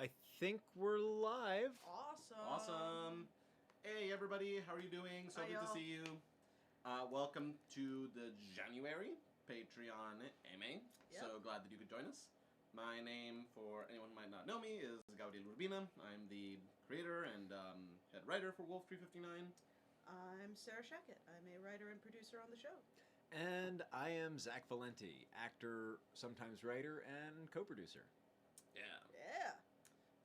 I think we're live. Awesome. Awesome. Hey, everybody. How are you doing? So Hi, good to y'all. see you. Welcome to the January Patreon AMA. Yep. So glad that you could join us. My name, for anyone who might not know me, is Gabriel Urbina. I'm the creator and head writer for Wolf 359. I'm Sarah Shackett. I'm a writer and producer on the show. And I am Zach Valenti, actor, sometimes writer, and co-producer. Yeah. Yeah.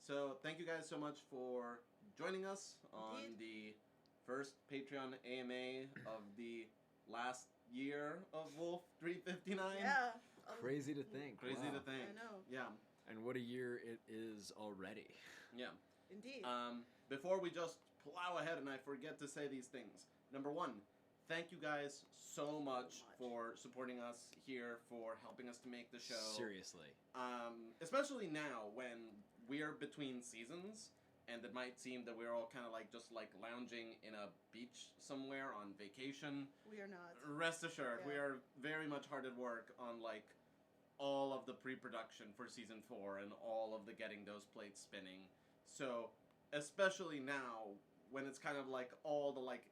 So thank you guys so much for joining us on Indeed. the first Patreon AMA of the last year of Wolf 359. Yeah. Crazy to think. Crazy wow. to think. I know. Yeah. And what a year it is already. Yeah. Indeed. Before we just plow ahead and I forget to say these things. Number one, thank you guys so much for supporting us here, for helping us to make the show. Seriously. Especially now when we're between seasons and it might seem that we're all kind of like just like lounging in a beach somewhere on vacation. We are not. Rest assured, we Yeah. are very much hard at work on like all of the pre-production for season 4 and all of the getting those plates spinning. So, especially now when it's kind of like all the like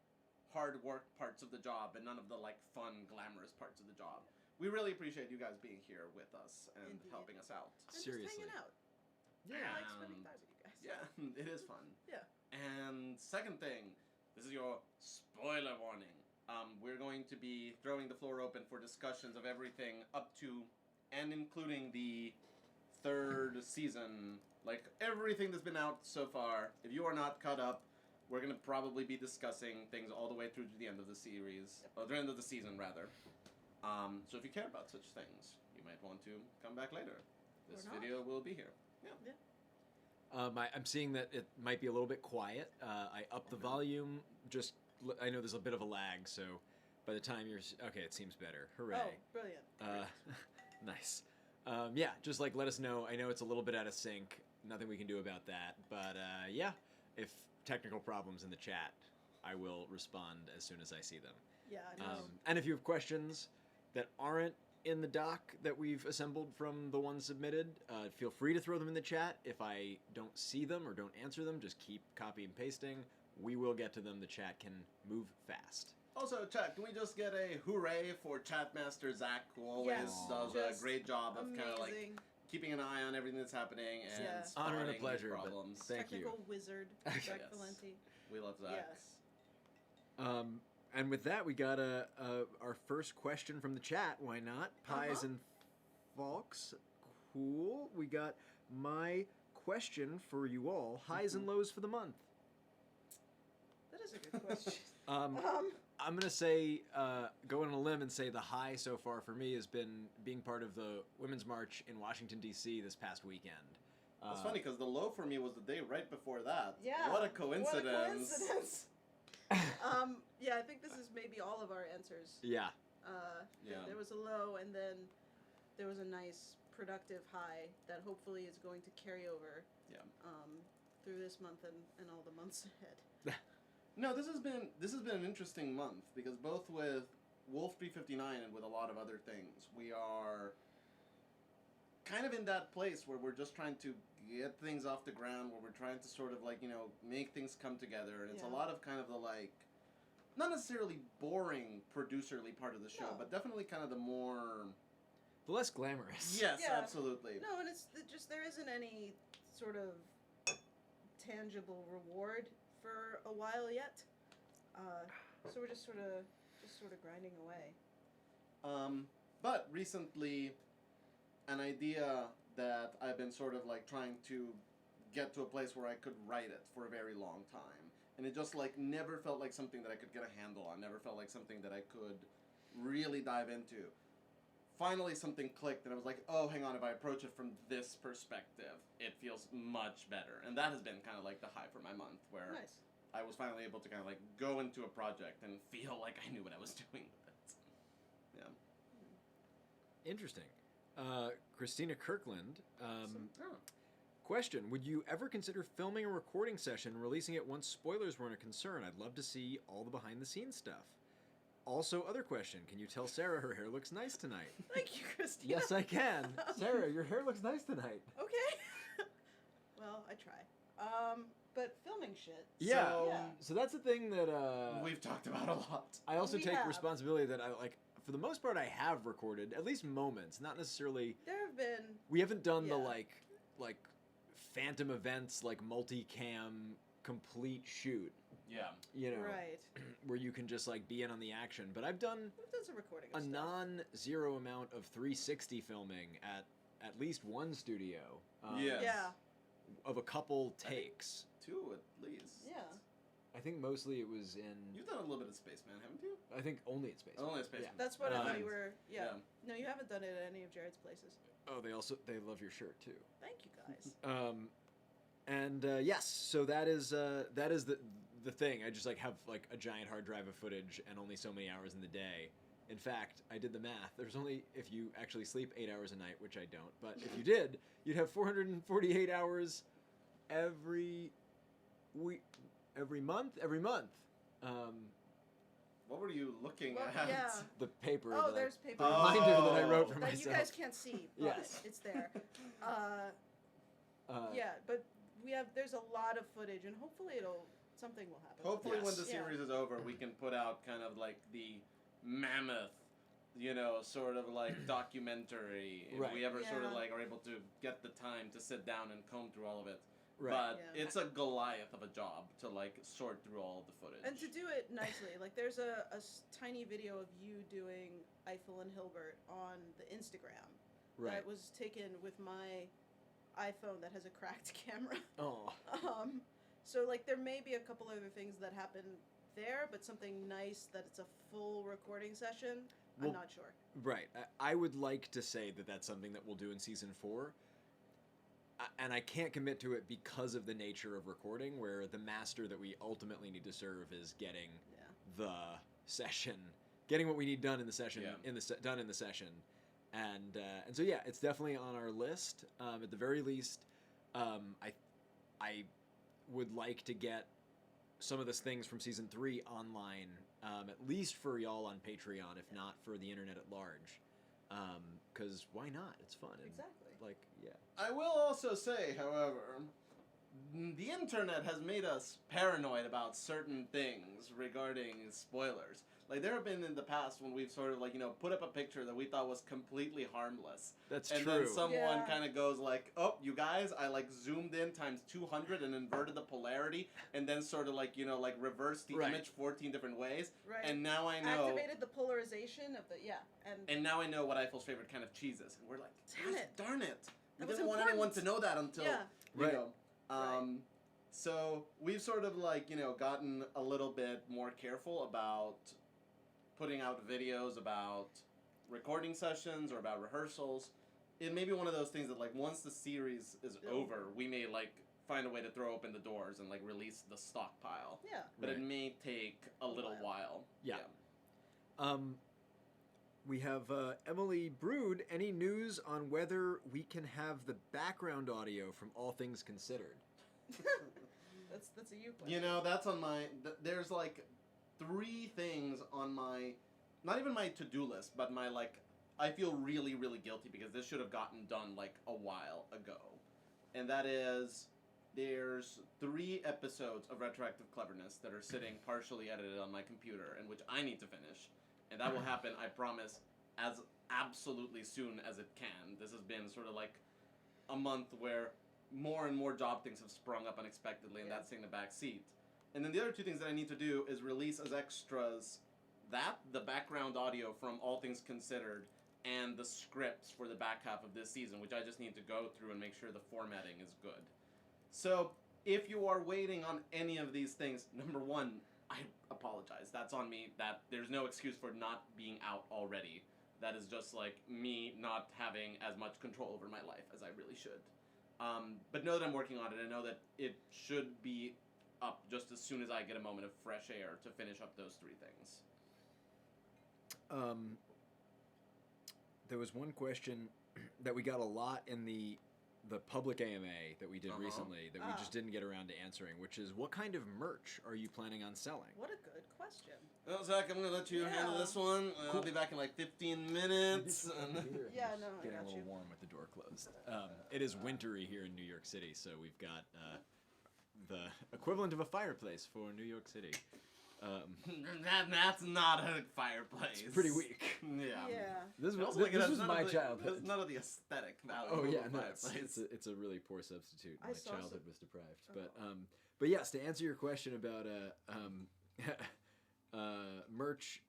hard work parts of the job and none of the like fun glamorous parts of the job. We really appreciate you guys being here with us and Indeed. helping us out. And Seriously. just hanging out. Yeah. I like spending time with you guys. Yeah, it is fun. Yeah. And second thing, this is your spoiler warning. We're going to be throwing the floor open for discussions of everything up to and including the third season. Like, everything that's been out so far. If you are not caught up, we're going to probably be discussing things all the way through to the end of the series. Yep. Or the end of the season, rather. So if you care about such things, you might want to come back later. This Or not. video will be here. Yeah. Yeah. I'm seeing that it might be a little bit quiet. I upped the volume. I know there's a bit of a lag, so by the time you're... Okay, it seems better. Hooray. Oh, brilliant. Nice. Yeah, just like let us know. I know it's a little bit out of sync. Nothing we can do about that. But yeah, if technical problems in the chat, I will respond as soon as I see them. Yeah, I know. And if you have questions that aren't in the doc that we've assembled from the ones submitted, feel free to throw them in the chat. If I don't see them or don't answer them, just keep copy and pasting. We will get to them. The chat can move fast. Also, chat, can we just get a hooray for Chatmaster Zach, who always Yes, does just a great job of kind of amazing. like keeping an eye on everything that's happening and Yeah. Honor and a spotting pleasure, but problems. thank you. Technical wizard, Zach Yes. Valenti. We love Zach. Yes. And with that, we got our first question from the chat. Why not? Pies Uh-huh. and Falks. Cool. We got my question for you all. Highs and lows for the month. That is a good question. I'm going to say, go on a limb and say the high so far for me has been being part of the Women's March in Washington, D.C. this past weekend. It's funny because the low for me was the day right before that. Yeah. What a coincidence. What a coincidence. Yeah, I think this is maybe all of our answers. Yeah. Yeah. There was a low, and then there was a nice, productive high that hopefully is going to carry over Yeah. through this month and all the months ahead. No, this has been an interesting month because both with Wolf 359 and with a lot of other things, we are kind of in that place where we're just trying to get things off the ground, where we're trying to sort of like, you know, make things come together, and it's a Yeah. lot of kind of the like, not necessarily boring producerly part of the show, No. but definitely kind of the more... The less glamorous. Yes, Yeah. absolutely. No, and it's just there isn't any sort of tangible reward for a while yet. So we're just sort of grinding away. But recently, an idea that I've been sort of like trying to get to a place where I could write it for a very long time. And it just like never felt like something that I could get a handle on, never felt like something that I could really dive into. Finally something clicked and I was like, oh, hang on, if I approach it from this perspective, it feels much better. And that has been kind of like the high for my month, where Nice. I was finally able to kind of like go into a project and feel like I knew what I was doing with it. Yeah. Interesting. Christina Kirkland. Oh. Question: would you ever consider filming a recording session and releasing it once spoilers weren't a concern? I'd love to see all the behind-the-scenes stuff. Also, other question: can you tell Sarah her hair looks nice tonight? Thank you, Christina. Yes, I can. Sarah, your hair looks nice tonight. Okay. Well, try. But filming shit. Yeah. So, Yeah. So that's the thing that we've talked about a lot. I also We take have. responsibility that I like. For the most part, I have recorded at least moments, not necessarily. There have been. We haven't done the Yeah. like phantom events, like multicam complete shoot. Yeah. You know, Right. where you can just like be in on the action. But I've done We've done some recording a of stuff. non-zero amount of 360 filming at least one studio. Yes. Yeah. Of a couple I think- takes. 2 at least. Yeah. I think mostly it was in. You've done a little bit of Spaceman, haven't you? I think only in space. Only Spaceman. That's what I thought Um, you were. Yeah. Yeah. No, you haven't done it at any of Jared's places. Oh, they love your shirt too. Thank you guys. And yes, so that is the thing. I just like have like a giant hard drive of footage and only so many hours in the day. In fact, I did the math. There's only if you actually sleep 8 hours a night, which I don't. But if you did, you'd have 448 hours every week, every month. What were you looking Well, at? yeah. The paper. Oh, that there's paper. the reminder that I wrote Oh. for that myself. you guys can't see, but Yes. it's there. Uh, Yeah, but there's a lot of footage, and hopefully something will happen. Hopefully, when the Yes. Yeah. series is over, we can put out kind of like the mammoth, you know, sort of like documentary. If Right. we ever sort of Yeah. like are able to get the time to sit down and comb through all of it. Right. But Yeah. it's a Goliath of a job to like sort through all of the footage. And to do it nicely, like there's a tiny video of you doing Eiffel and Hilbert on the Instagram right. that was taken with my iPhone that has a cracked camera. Oh. So like there may be a couple other things that happen there, but something nice that it's a full recording session. Well, I'm not sure. Right. I would like to say that that's something that we'll do in season 4. And I can't commit to it because of the nature of recording, where the master that we ultimately need to serve is getting Yeah. the session, getting what we need done in the session, Yeah. done in the session, and so yeah, it's definitely on our list. At the very least, I would like to get some of the things from season 3 online, at least for y'all on Patreon, if not for the internet at large. Because why not? It's fun. And, Exactly. like, yeah. I will also say, however, the internet has made us paranoid about certain things regarding spoilers. Like, there have been in the past when we've sort of, like, you know, put up a picture that we thought was completely harmless. That's And true. then someone Yeah. kind of goes like, oh, you guys, I, like, zoomed in times 200 and inverted the polarity, and then sort of, like, you know, like, reversed the Right. image 14 different ways. Right. And now I know... Activated the polarization of the And now I know what Eiffel's favorite kind of cheese is. And we're like, Damn "Gosh, it. darn it. We That was didn't want anyone to important. know that until, Yeah. you Right. know. Right. So we've sort of like, you know, gotten a little bit more careful about putting out videos about recording sessions or about rehearsals. It may be one of those things that like once the series is Yeah. over, we may like find a way to throw open the doors and like release the stockpile. yeah. But Right. it may take a little while. while. Yeah. We have Emily Brood. Any news on whether we can have the background audio from All Things Considered? That's a you question. You know, that's on my. There's like 3 things on my, not even my to-do list, but my like. I feel really, really guilty because this should have gotten done like a while ago, and that is, there's 3 episodes of Retroactive Cleverness that are sitting partially edited on my computer, and which I need to finish, and that will happen, I promise, as absolutely soon as it can. This has been sort of like a month where more and more job things have sprung up unexpectedly, and Yeah. that's taking the back seat. And then the other 2 things that I need to do is release as extras the background audio from All Things Considered, and the scripts for the back half of this season, which I just need to go through and make sure the formatting is good. So, if you are waiting on any of these things, number 1, I apologize. That's on me. That there's no excuse for not being out already. That is just like me not having as much control over my life as I really should. But know that I'm working on it, and know that it should be up just as soon as I get a moment of fresh air to finish up those 3 things. There was one question that we got a lot in the the public AMA that we did Uh-huh. recently that we just didn't get around to answering, which is what kind of merch are you planning on selling? What a good question. Well, Zach, I'm gonna let you handle Yeah. this one. I'll Cool. be back in like 15 minutes. Yeah, no, I Getting a got little you. warm with the door closed. It is wintry here in New York City, so we've got the equivalent of a fireplace for New York City. That's not a fireplace. It's pretty weak. Yeah. Yeah. This And was, also, like, it this has was none my of the, childhood. has none of the aesthetic value Oh of yeah, a no, fireplace. it's a really poor substitute. I My saw childhood some- was deprived, Oh. but yes, to answer your question about merch,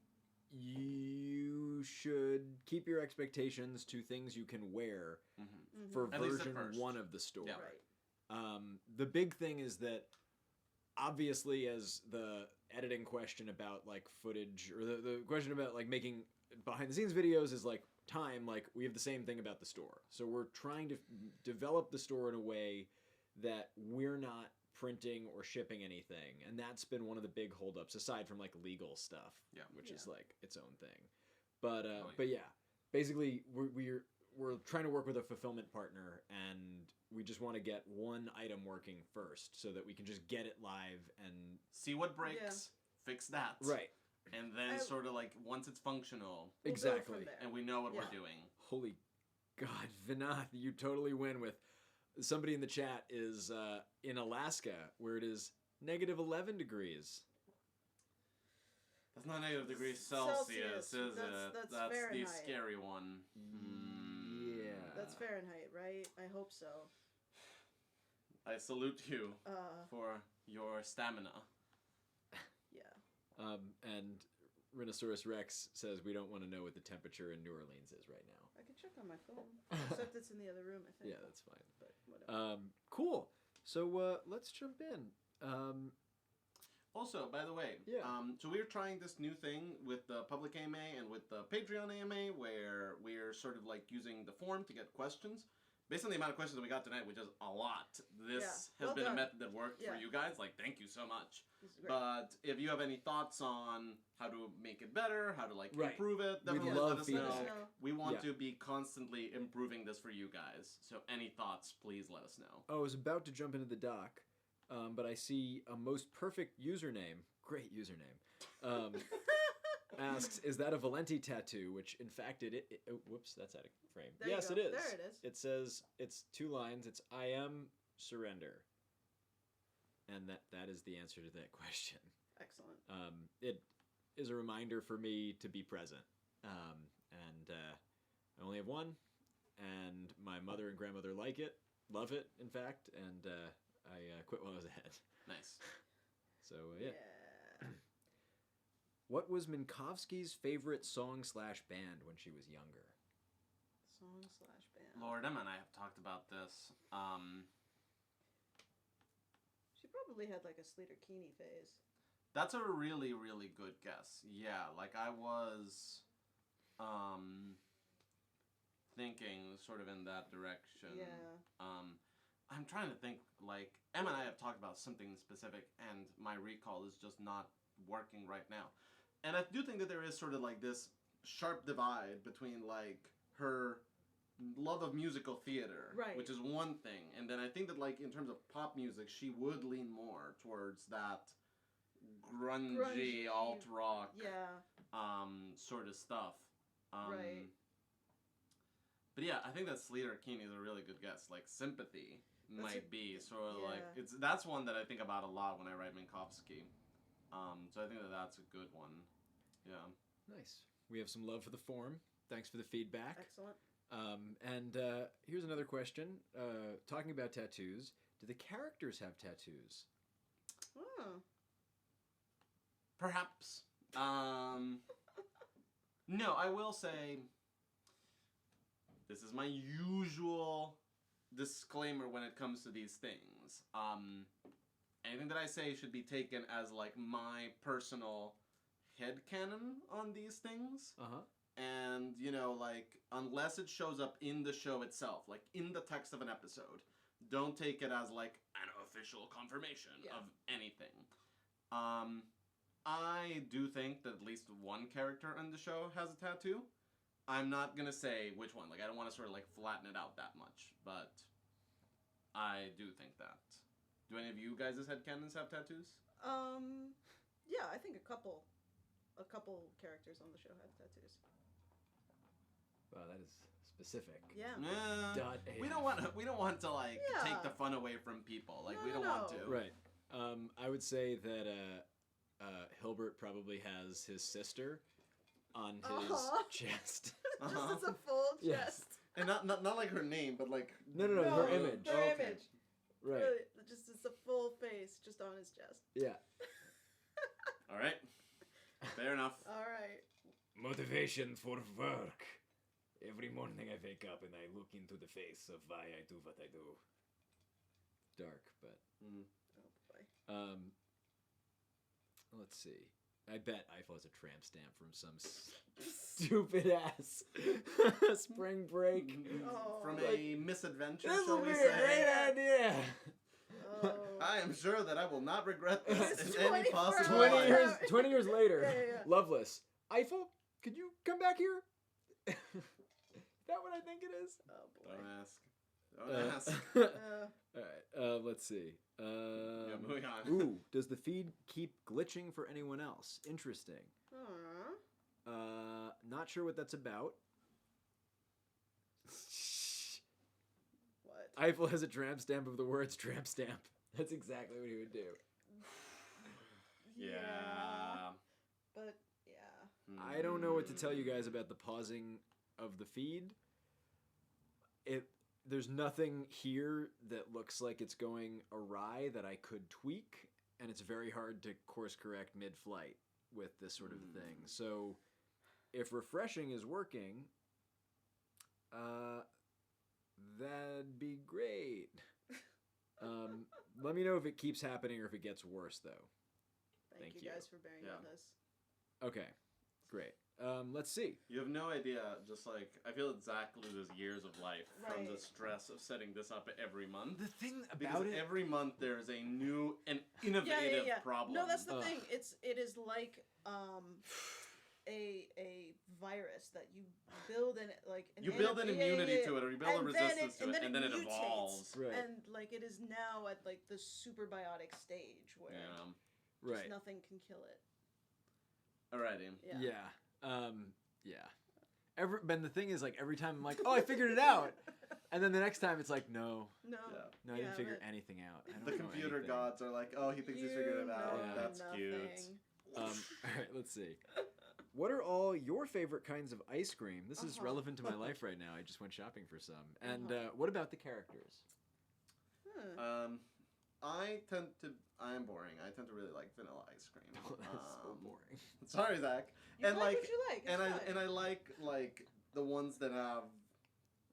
you should keep your expectations to things you can wear Mhm. for At least at version first. 1 of the store. Yeah. Right. The big thing is that obviously, as the editing question about like footage or the question about like making behind the scenes videos is like time, like we have the same thing about the store. So we're trying to develop the store in a way that we're not printing or shipping anything, and that's been one of the big holdups aside from like legal stuff, Yeah. which is Yeah. like its own thing. But yeah. but yeah, basically we're trying to work with a fulfillment partner, and we just want to get one item working first so that we can just get it live and See what breaks, fix that. right. And then I- sort of like once it's functional We'll build from Exactly. there. and we know what Yeah. we're doing. Holy God, Vinath, you totally win with somebody in the chat is in Alaska where it is -11 degrees. That's not negative degrees Celsius. Celsius, is That's- it? that's the Fahrenheit. scary one. Yeah. That's Fahrenheit, right? I hope so. I salute you Uh, for your stamina. yeah. And Rhinoceros Rex says we don't want to know what the temperature in New Orleans is right now. I can check on my phone. Except it's in the other room, I think. Yeah, that's fine. But whatever. Cool. So let's jump in. Also, by the way, Yeah. so we're trying this new thing with the public AMA and with the Patreon AMA where we're sort of like using the form to get questions. Based on the amount of questions that we got tonight, which is a lot, this Yeah. has Well been done. a method that worked for Yeah. you guys. Like, thank you so much. This is great. But if you have any thoughts on how to make it better, how to like Right. improve it, definitely love let us feedback. know. We want Yeah. to be constantly improving this for you guys. So any thoughts, please let us know. I was about to jump into the doc, but I see a most perfect username. Great username. Asks, is that a Valenti tattoo? Which, in fact, oh, whoops, that's out of frame. There you Yes, go. it is. There it is. It says, it's 2 lines. It's, I am surrender. And that is the answer to that question. Excellent. It is a reminder for me to be present. And I only have one. And my mother and grandmother like it. Love it, in fact. And I quit while I was ahead. Nice. So, yeah. What was Minkowski's favorite song/band when she was younger? Song/band. Lord, Emma and I have talked about this. She probably had like a Sleater Keene phase. That's a really, really good guess. Yeah, like I was thinking sort of in that direction. Yeah. I'm trying to think, like, Emma and I have talked about something specific, and my recall is just not working right now. And I do think that there is sort of like this sharp divide between like her love of musical theater, Right. which is one thing, and then I think that like in terms of pop music, she would lean more towards that grungy alt rock Yeah. sort of stuff. Right. But yeah, I think that Sleater Keene is a really good guess. Like Sympathy might be sort of like that's one that I think about a lot when I write Minkowski. So I think that that's a good one. Yeah. Nice. We have some love for the form. Thanks for the feedback. Excellent. And here's another question. Talking about tattoos, do the characters have tattoos? Oh. Perhaps. No, I will say this is my usual disclaimer when it comes to these things. Anything that I say should be taken as like my personal headcanon on these things. Uh-huh. And, you know, like, unless it shows up in the show itself, like in the text of an episode, don't take it as like an official confirmation of anything. I do think that at least one character on the show has a tattoo. I'm not gonna say which one. Like, I don't want to sort of like flatten it out that much, but I do think that. Do any of you guys' headcanons have tattoos? Yeah, I think a couple characters on the show have tattoos. Wow, that is specific. Yeah. Dot We don't want to like Yeah. take the fun away from people. Like No, we don't no, want no. to. Right. I would say that Hilbert probably has his sister on his Aw. chest. Just Uh-huh. as a full Yes. chest. And not like her name, but like No, her No, image. Her Okay. image. Right. Really, just as a full face, just on his chest. Yeah. All right. Fair enough. All right. Motivation for work. Every morning I wake up and I look into the face of why I do what I do. Dark, but Mm. Oh boy. let's see. I bet Eiffel has a tramp stamp from some stupid ass spring break. Oh. From Like, a misadventure, This shall would we be a say? great idea. Oh. I am sure that I will not regret this It's in any 24 possible 20 way. years, 20 years later, Yeah. Loveless. Eiffel, could you come back here? Is that what I think it is? Oh boy. Don't ask. Don't ask. Alright, let's see. Yeah, moving on. Ooh, does the feed keep glitching for anyone else? Interesting. Aw. Not sure what that's about. What? Eiffel has a tramp stamp of the words tramp stamp. That's exactly what he would do. Yeah. But yeah. I don't know what to tell you guys about the pausing of the feed. There's nothing here that looks like it's going awry that I could tweak, and it's very hard to course correct mid-flight with this sort of thing. So, if refreshing is working, that'd be great. Let me know if it keeps happening or if it gets worse, though. Thank Thank you you. guys for bearing Yeah. with us. Okay, great. Let's see. You have no idea. Just like I feel that Zach loses years of life from the Right. stress of setting this up every month. The thing Because about it, every month there's a new and innovative problem. No, that's the Ugh. thing. It is like a virus that you build an You build an immunity to it, or you build a And then resistance to it, and then it mutates. evolves. Right. And like it is now at like the superbiotic stage where Yeah. just right? nothing can kill it. Alrighty. Yeah. Yeah. And the thing is, like, every time I'm like, oh, I figured it out, and then the next time it's like, no, No. Yeah. I didn't figure but anything out. I don't The know computer anything. gods are like, oh, he thinks he's figured it out. know That's cute. nothing. All right, let's see. What are all your favorite kinds of ice cream? This is Uh-huh. relevant to my life right now. I just went shopping for some. And Uh-huh. what about the characters? I am boring. I tend to really like vanilla ice cream. Oh, that's so boring. Sorry, Zach. You and like like, what you like. and it's fine. I like the ones that have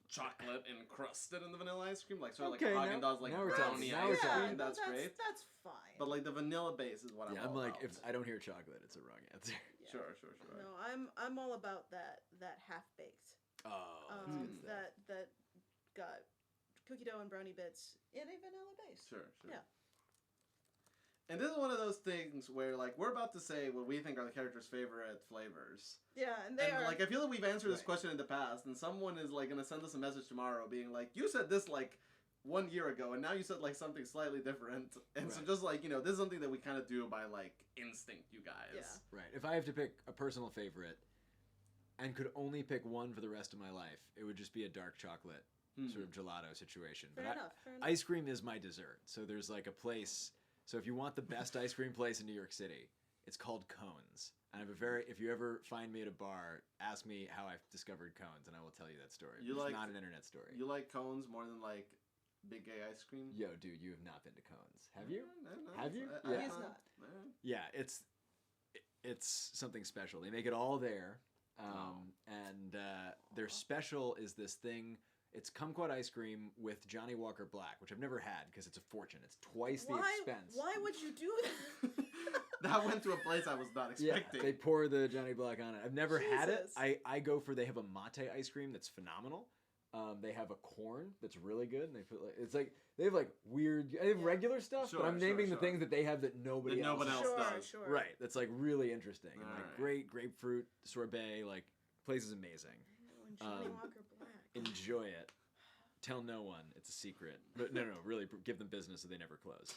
chocolate encrusted in the vanilla ice cream, like sort of Okay, like now- Haagen-Dazs, like now we're brownie talking. Now ice we're cream. talking. That's great. That's fine. But like the vanilla base is what Yeah, I'm I'm all like, about. if I don't hear chocolate, it's a wrong answer. Yeah. Sure. No, I'm all about that half baked. Oh, that's good stuff. That got cookie dough and brownie bits in a vanilla base. Sure. Yeah. And this is one of those things where, like, we're about to say what we think are the characters' favorite flavors. Yeah, and they are Like, I feel like we've answered this Right. question in the past, and someone is, like, gonna send us a message tomorrow being like, you said this, like, 1 year ago, and now you said, like, something slightly different. And so Right. just, like, this is something that we kind of do by, like, instinct, you guys. Yeah. Right. If I have to pick a personal favorite and could only pick one for the rest of my life, it would just be a dark chocolate sort of gelato situation. fair enough. Fair enough. Ice cream is my dessert. So there's like a place. So if you want the best ice cream place in New York City, it's called Cones. And I have a if you ever find me at a bar, ask me how I discovered Cones, and I will tell you that story. You It's like- not an internet story. You like cones more than, like, big gay ice cream? Yo, dude, you have not been to Cones, have you? No, Have you? I- Yeah. He's not. Yeah, it's something special. They make it all there, Oh. and their special is this thing. It's kumquat ice cream with Johnny Walker Black, which I've never had because it's a fortune. It's twice the expense. Why would you do that? That went to a place I was not Yeah, expecting. they pour the Johnny Black on it. I've never had it. Jesus. I go for they have a mate ice cream that's phenomenal. They have a corn that's really good, and they put like it's like they have like weird. They have Yeah. regular stuff, Sure, but I'm sure, naming the sure. things that they have that nobody That else. no one else sure, does. sure. Right. That's like really interesting and like Alright. great grapefruit sorbet. Like place is amazing. Oh, and Johnny Um, Walker Black. Enjoy it. tell no one. It's a secret. But no, really, give them business so they never close.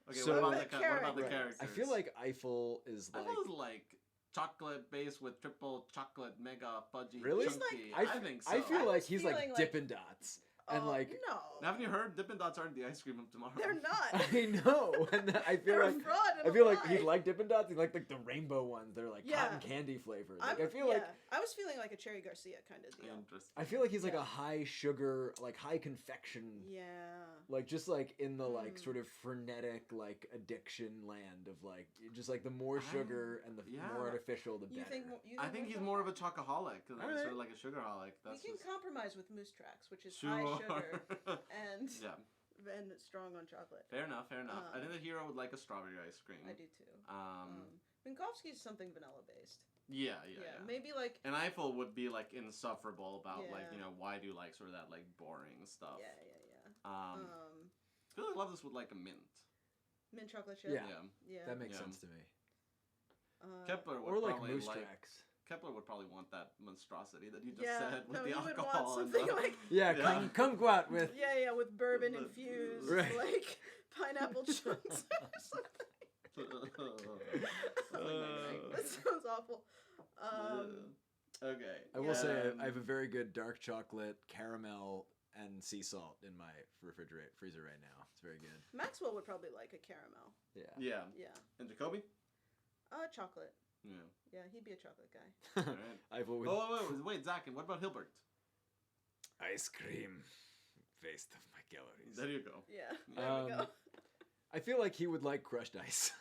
Okay, So- what What about the about characters? characters? I feel like Eiffel is I like. was like chocolate base with triple chocolate mega fudgy Really? He's chunky. I, I think so. I feel I like was he's feeling like like- Dippin' Dots. And like, no, Haven't you heard? Dippin' Dots aren't the ice cream of tomorrow. they're not. I know, and I feel They're like a fraud and I a feel like lie. he'd like Dippin' Dots. He like the rainbow ones. They're like Yeah. cotton candy flavored. Like I'm- I feel like I was feeling like a Cherry Garcia kind of deal. Interesting. I feel like he's like Yeah. a high sugar, like high confection, Yeah. like just like in the like Mm. sort of frenetic like addiction land of like just like the more sugar and the yeah. more artificial the You better. think? You I think think he's so? more of a chocoholic, like, Alright. sort of like a sugarholic. We That's can just compromise with Moose Tracks, which is sure. high sugar and yeah, strong on chocolate. fair enough. Fair enough. I think the hero would like a strawberry ice cream. I do too. Um, Minkowski's something vanilla based. yeah, Maybe like And Eiffel would be like insufferable about like Yeah. why do you like sort of that like boring stuff. yeah. I feel like I love this with like a mint. Mint chocolate chip. Yeah. Yeah. That makes Yeah. sense to me. Kepler would Or like probably Moose like Tracks. Kepler would probably want that monstrosity that you just Yeah, said with no, the you would alcohol want and something the like Yeah, Yeah. come go out with. yeah, with bourbon The- infused, Right. like pineapple chunks or something. That sounds awful. Okay. I will say Um, I have a very good dark chocolate, caramel, and sea salt in my freezer right now. It's very good. Maxwell would probably like a caramel. Yeah. Yeah. Yeah. And Jacoby? Chocolate. Yeah. Yeah, he'd be a chocolate guy. Alright. I've always Oh, wait, Zach, and what about Hilbert? ice cream, waste of my calories. There you go. Yeah. There we go. I feel like he would like crushed ice.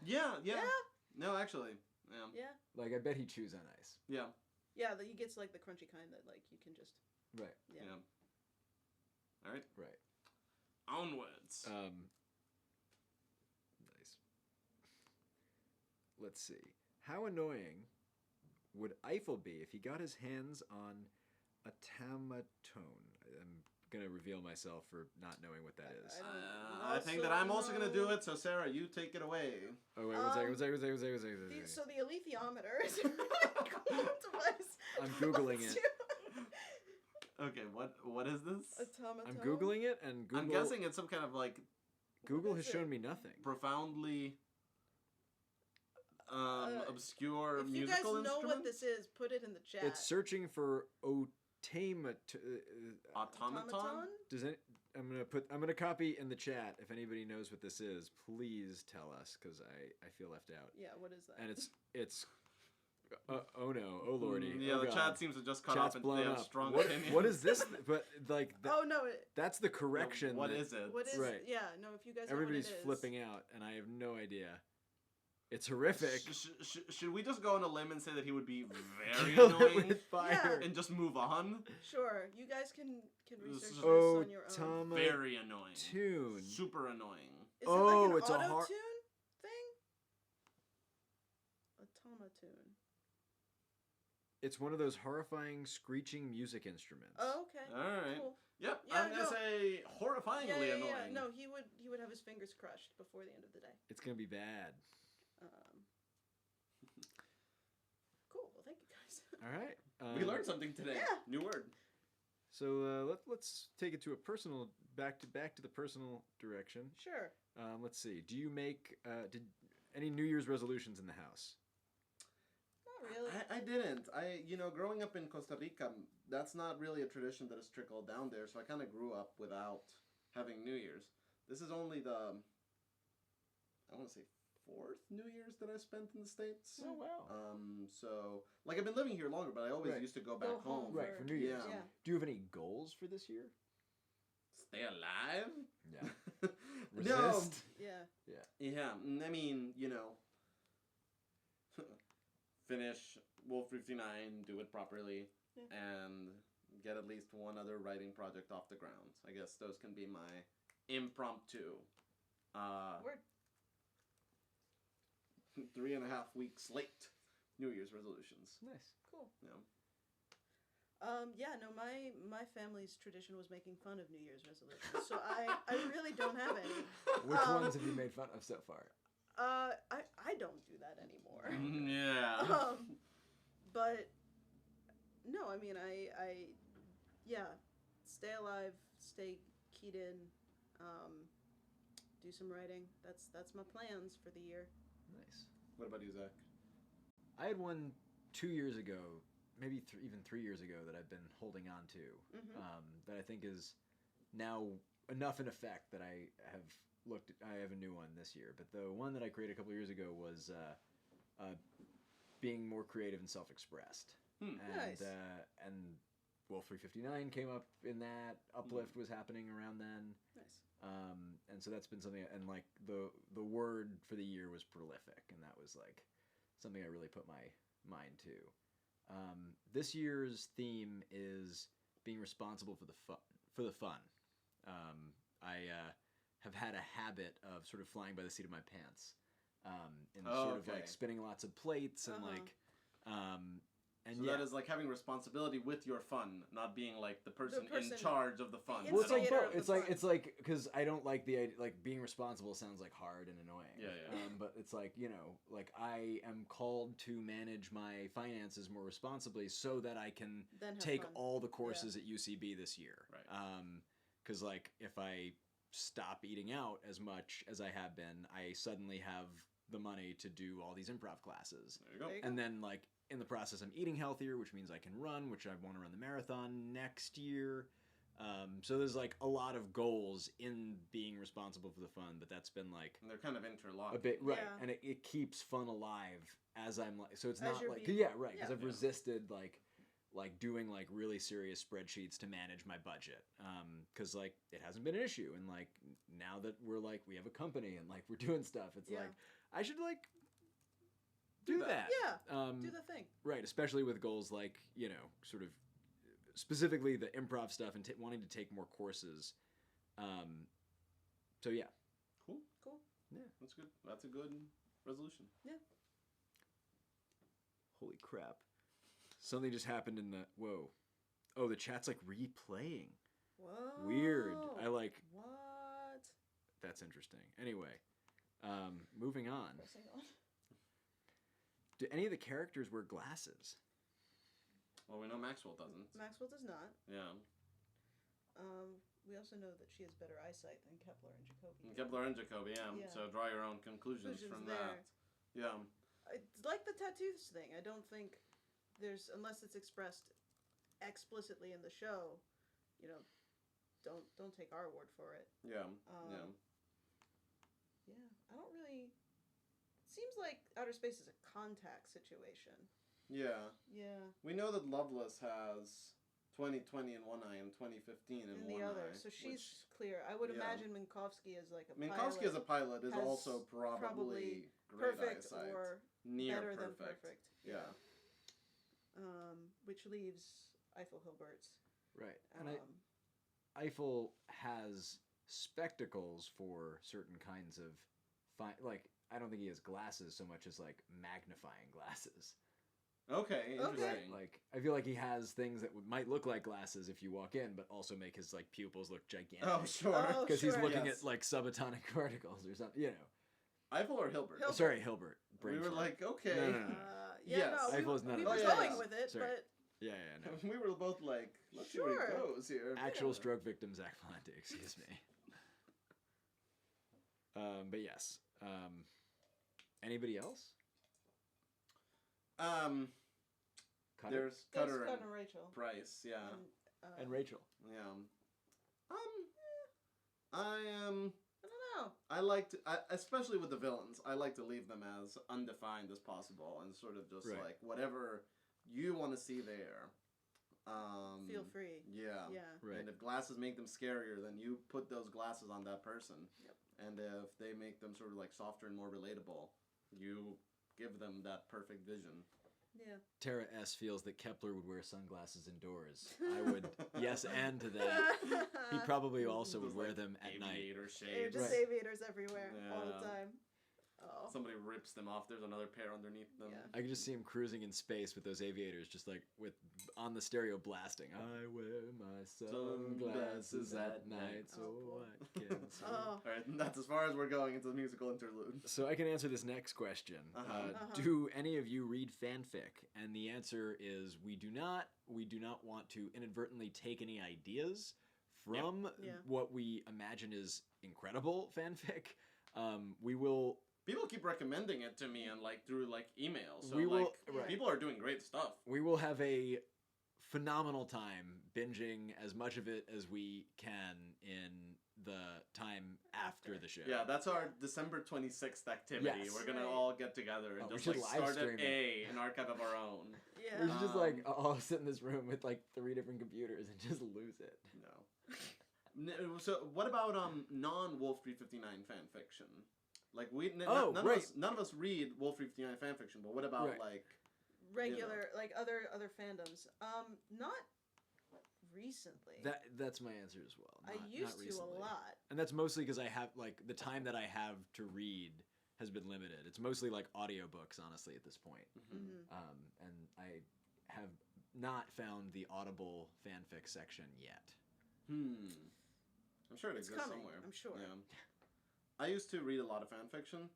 Yeah. Yeah. No, actually. Yeah. Yeah. Like I bet he'd choose on ice. Yeah. Yeah, he gets like the crunchy kind that like you can just Right. yeah. All right. Right. Onwards. Nice. Let's see. How annoying would Eiffel be if he got his hands on a tamatone? I'm gonna reveal myself for not knowing what that is. I think that I'm also gonna do it. So Sarah, you take it away. Oh wait, one second. So the alethiometer is a really cool device. I'm for Googling us it. to- Okay. What is this? Automaton. I'm googling it, and Google. I'm guessing it's some kind of like Google What has is shown it? me nothing. profoundly obscure If you guys musical know instrument. what this is, put it in the chat. It's searching for automaton. Automaton. Does it? I'm gonna copy in the chat if anybody knows what this is. Please tell us because I feel left out. Yeah, what is that? And it's oh no, oh lordy. Yeah, oh the God. chat seems to just cut Chat's off and blown they have up. strong What, opinions. what is this? But like oh no, that's the correction. What that is it? what is Right. Yeah, no, if you guys Everybody's know what it is. flipping out, and I have no idea. It's horrific. Should we just go on a limb and say that he would be very Kill it annoying with fire. and just move on? Sure, you guys can research this Oh, on your own. Very annoying. Tune. Super annoying. Is Oh, it like an it's a auto har- tune thing? Automatoon. It's one of those horrifying screeching music instruments. Oh, okay. All right. Cool. Yep. Yeah, I'm gonna no. say horrifyingly Yeah. annoying. No, he would have his fingers crushed before the end of the day. It's gonna be bad. Cool. Well, thank you guys. All right. We learned something today. Yeah. New word. So let's take it to a personal back to the personal direction. Sure. Let's see. Do you make did any New Year's resolutions in the house? Not really. I didn't. Growing up in Costa Rica, that's not really a tradition that has trickled down there. So I kind of grew up without having New Year's. This is only the, I want to say, fourth New Year's that I spent in the States. Oh wow. So like I've been living here longer, but I always Right. used to go back Go home. home. Right for New Year's. Yeah. Yeah. Do you have any goals for this year? Stay alive. Yeah. No. Resist. Yeah. Yeah, I mean, finish Wolf 59, do it properly, Yeah. and get at least one other writing project off the ground. I guess those can be my impromptu. Word. 3.5 weeks late New Year's resolutions. Nice. Cool. Yeah. Yeah, no, my family's tradition was making fun of New Year's resolutions, so I really don't have any. Which Um, ones have you made fun of so far? I don't do that anymore. Yeah. But no, I mean, yeah, stay alive, stay keyed in, do some writing. That's my plans for the year. Nice. What about you, Zach? I had one 2 years ago, maybe even 3 years ago, that I've been holding on to. Mhm. That I think is now enough in effect that I have looked. I have a new one this year, but the one that I created a couple years ago was being more creative and self-expressed. Hmm. Nice. And Wolf 359 came up in that. Uplift was happening around then. Nice. And so that's been something, and like the word for the year was prolific, and that was like something I really put my mind to. This year's theme is being responsible for the fun. For the fun, I have had a habit of sort of flying by the seat of my pants, and sort of like spinning lots of plates and like. And so that is like having responsibility with your fun, not being like the person in person- charge of the fun. the well, it's like instigator both. of the It's like because I don't like the idea, like being responsible sounds like hard and annoying. Yeah. But it's like, you know, like I am called to manage my finances more responsibly so that I can Then have take fun. all the courses at UCB this year. Right. Because like if I stop eating out as much as I have been, I suddenly have the money to do all these improv classes. There you go. There you go. And then, like, in the process, I'm eating healthier, which means I can run, which I want to run the marathon next year. So there's, like, a lot of goals in being responsible for the fun, but that's been, like, And they're kind of interlocked. a bit, right. Yeah. And it keeps fun alive as I'm, like, so it's As not, you're like, being- yeah, right, because yeah. I've resisted, like doing, like, really serious spreadsheets to manage my budget. Because, like, it hasn't been an issue. And, like, now that we're, like, we have a company and, like, we're doing stuff, it's Yeah. like, I should, like, do that. Yeah. Do the thing. Right, especially with goals like, you know, sort of specifically the improv stuff and wanting to take more courses. So yeah. Cool. Cool. Yeah. That's good. That's a good resolution. Holy crap. Something just happened in the whoa. Oh, the chat's like replaying. Whoa. Weird. I like What? that's interesting. Anyway, moving on. Pressing on. Do any of the characters wear glasses? Well, we know Maxwell doesn't. Maxwell does not. Yeah. We also know that she has better eyesight than Kepler and Jacobi. Kepler and Jacobi, yeah. Yeah. So draw your own conclusions from there. that. Yeah. It's like the tattoos thing. I don't think there's, unless it's expressed explicitly in the show, you know, don't take our word for it. Yeah. Yeah. I don't really. It seems like outer space is a contact situation. Yeah. Yeah. We know that Loveless has 2020 in one eye and 2015 in And one the other, eye. so which- she's clear. I would yeah. imagine Minkowski is like a Minkowski as a pilot is has also probably great perfect eyesight. or Near better perfect. than perfect. Yeah. Which leaves Eiffel Hilbert's. Right. And Um, Eiffel has spectacles for certain kinds of like I don't think he has glasses so much as like magnifying glasses. Okay, interesting. Like I feel like he has things that might look like glasses if you walk in, but also make his like pupils look gigantic. Oh, sure. Oh, Because he's sure. looking Yes. at like subatomic particles or something, you know. Eiffel or Hilbert? Hilbert. Sorry, Hilbert. We Brain were fart. like, okay. No. yeah, Yes. no, Eiffel's not we a were glasses. going Yeah. with it, Sorry. but Yeah, no. We were both like, let's see where Sure. he goes here. Actual Yeah. stroke victim Zach Valente, excuse me. But yes. Anybody else? Um, Cutter? there's there's Cutter Scott and and Rachel. Price, yeah. And Rachel. Yeah. I don't know. I like to, especially with the villains, I like to leave them as undefined as possible and sort of just Right. like whatever you want to see there. Feel free. Yeah. Yeah. Right. And if glasses make them scarier, then you put those glasses on that person. Yep. And if they make them sort of like softer and more relatable, you give them that perfect vision. Yeah. Tara S. feels that Kepler would wear sunglasses indoors. I would yes and to that. He probably also would Those, wear like, them at night. aviator They're shades. just Right. aviators everywhere all the Yeah. time. Oh. Somebody rips them off. There's another pair underneath them. Yeah. I could just see him cruising in space with those aviators, just like with on the stereo blasting. I wear my sunglasses at night, so Oh, boy. I can see. Oh. Or right. That's as far as we're going into the musical interlude. So I can answer this next question. Do any of you read fanfic? And the answer is we do not. We do not want to inadvertently take any ideas from Yeah. what we imagine is incredible fanfic. We will. People keep recommending it to me and like through like emails. So We will- like right. people are doing great stuff. We will have a phenomenal time binging as much of it as we can in the time after the show. Yeah, that's our December 26th activity. Yes. We're gonna Right. all get together and Oh, we just should like live start stream an archive of our own. Yeah. We should just like Um, all sit in this room with like 3 different computers and just lose it. No. So what about non Wolf 359 fan fiction? Like Oh, right. none of us read Wolf 359 fan fiction, but what about Right. like Regular, like other fandoms. Not recently. That's my answer as well. I Not used to a recently. lot. And that's mostly because I have like the time that I have to read has been limited. It's mostly like audiobooks, honestly, at this point. Mm-hmm. And I have not found the Audible fanfic section yet. I'm sure it It's exists coming, somewhere. I'm sure. Yeah. I used to read a lot of fan fiction.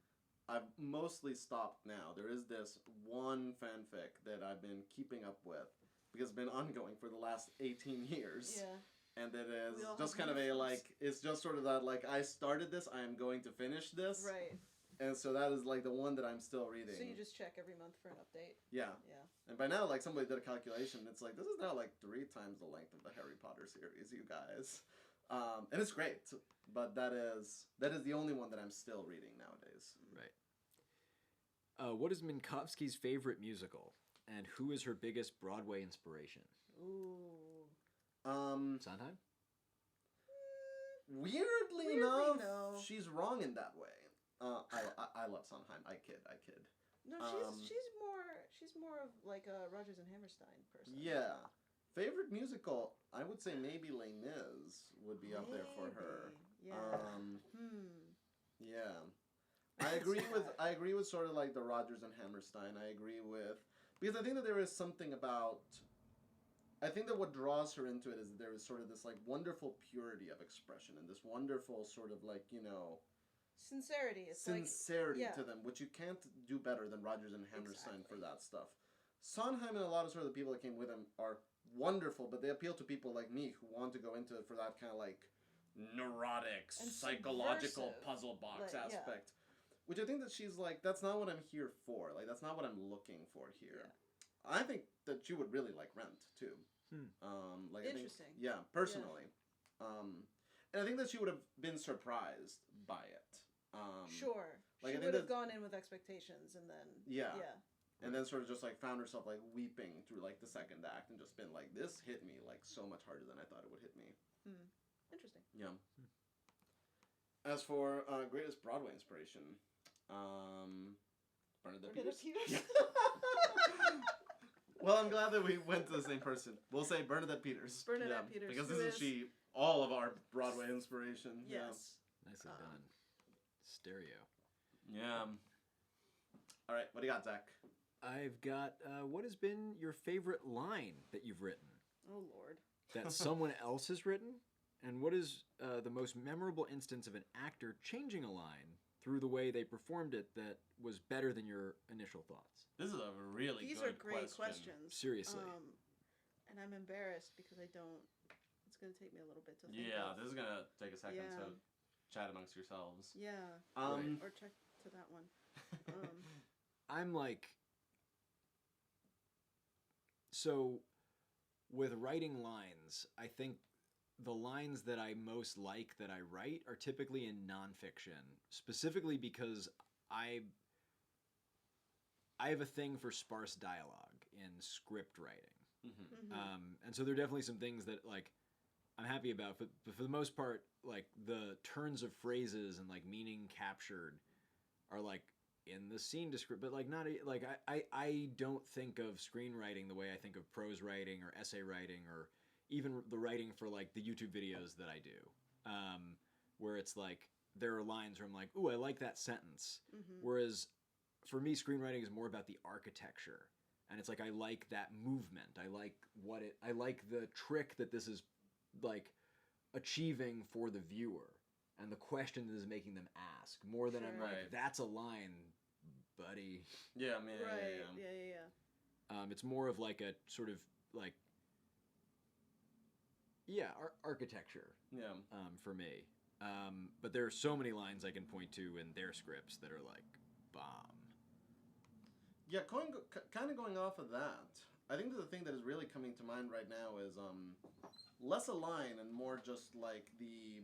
I've mostly stopped now. There is this one fanfic that I've been keeping up with because it's been ongoing for the last 18 years. Yeah. And it is We all just have kind of a uniforms. like, it's just sort of that like, I started this, I am going to finish this. Right. And so that is like the one that I'm still reading. So you just check every month for an update. Yeah. Yeah. And by now, like somebody did a calculation, it's like, this is now like 3 times the length of the Harry Potter series, you guys. And it's great, but that is the only one that I'm still reading nowadays. Right. What is Minkowski's favorite musical? And who is her biggest Broadway inspiration? Ooh. Sondheim? Weirdly Weirdly, enough, no. she's wrong in that way. I love Sondheim. I kid. No, Um, she's more of like a Rogers and Hammerstein person. Yeah. Favorite musical, I would say maybe Les Mis would be up there for her. Maybe, Yeah. Yeah. I agree with sort of like the Rogers and Hammerstein. I agree with because I think that there is something about I think that what draws her into it is that there is sort of this like wonderful purity of expression and this wonderful sort of like, Sincerity. It's sincerity yeah. to them, which you can't do better than Rogers and Hammerstein for Exactly. that stuff. Sondheim and a lot of sort of the people that came with him are wonderful, but they appeal to people like me who want to go into it for that kind of like neurotic, And psychological subversive, puzzle box like, yeah. aspect. Which I think that she's like, that's not what I'm here for. Like, that's not what I'm looking for here. I think that you would really like Rent too. Like Interesting. I think, yeah, personally. And I think that she would have been surprised by it. Sure. like, I She think would have that- gone in with expectations and then. Yeah. Yeah. And then sort of just like found herself like weeping through like the second act and just been like, this hit me like so much harder than I thought it would hit me. Interesting. Yeah. As for greatest Broadway inspiration, Bernadette Peters. Peters. Well, I'm glad that we went to the same person. We'll say Bernadette Peters. Bernadette Peters, Because who isn't is- she all of our Broadway inspiration? Yes. Nicely done. Stereo. Yeah. All right, what do you got, Zach? I've got, what has been your favorite line that you've written? Oh Lord. That someone else has written? And what is the most memorable instance of an actor changing a line through the way they performed it that was better than your initial thoughts? This is a really These good are great question. questions. Seriously. And I'm embarrassed because I don't. It's gonna take me a little bit to think. Yeah, of. this is gonna take a second Yeah. to chat amongst yourselves. Yeah. Right. Or check to that one. I'm like, so with writing lines, I think the lines that I most like that I write are typically in nonfiction, specifically because I have a thing for sparse dialogue in script writing. And so there are definitely some things that like I'm happy about, but for the most part, like the turns of phrases and like meaning captured are like in the scene description, but like not like I don't think of screenwriting the way I think of prose writing or essay writing or even the writing for like the YouTube videos that I do, where it's like there are lines where I'm like, ooh, I like that sentence. Whereas for me, screenwriting is more about the architecture, and it's like I like that movement. I like the trick that this is like achieving for the viewer. and the question is making them ask more than I'm Sure. like, Right. that's a line, buddy. Yeah, man. Right. Yeah. Yeah. It's more of like a sort of like, yeah, architecture Yeah. for me. But there are so many lines I can point to in their scripts that are like bomb. Yeah, kind of going off of that, I think that the thing that is really coming to mind right now is less a line and more just like the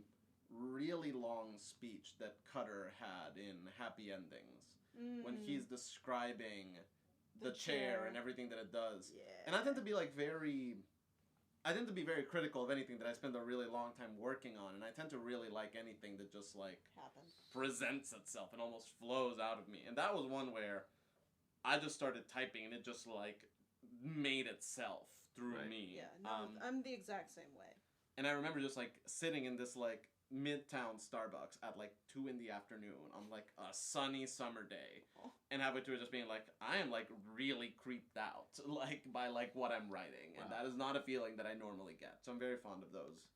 really long speech that Cutter had in Happy Endings when Mm. he's describing the The chair chair. and everything that it does. Yeah. And I tend to be like I tend to be very critical of anything that I spend a really long time working on, and I tend to really like anything that just like Happen. presents itself and almost flows out of me. And that was one where I just started typing and it just like made itself through Right. me. Yeah. No, I'm the exact same way. And I remember just like sitting in this like midtown Starbucks at like 2 p.m. on like a sunny summer day, Oh. and halfway through just being like, I am like really creeped out like by like what I'm writing, and Wow. that is not a feeling that I normally get. So I'm very fond of those,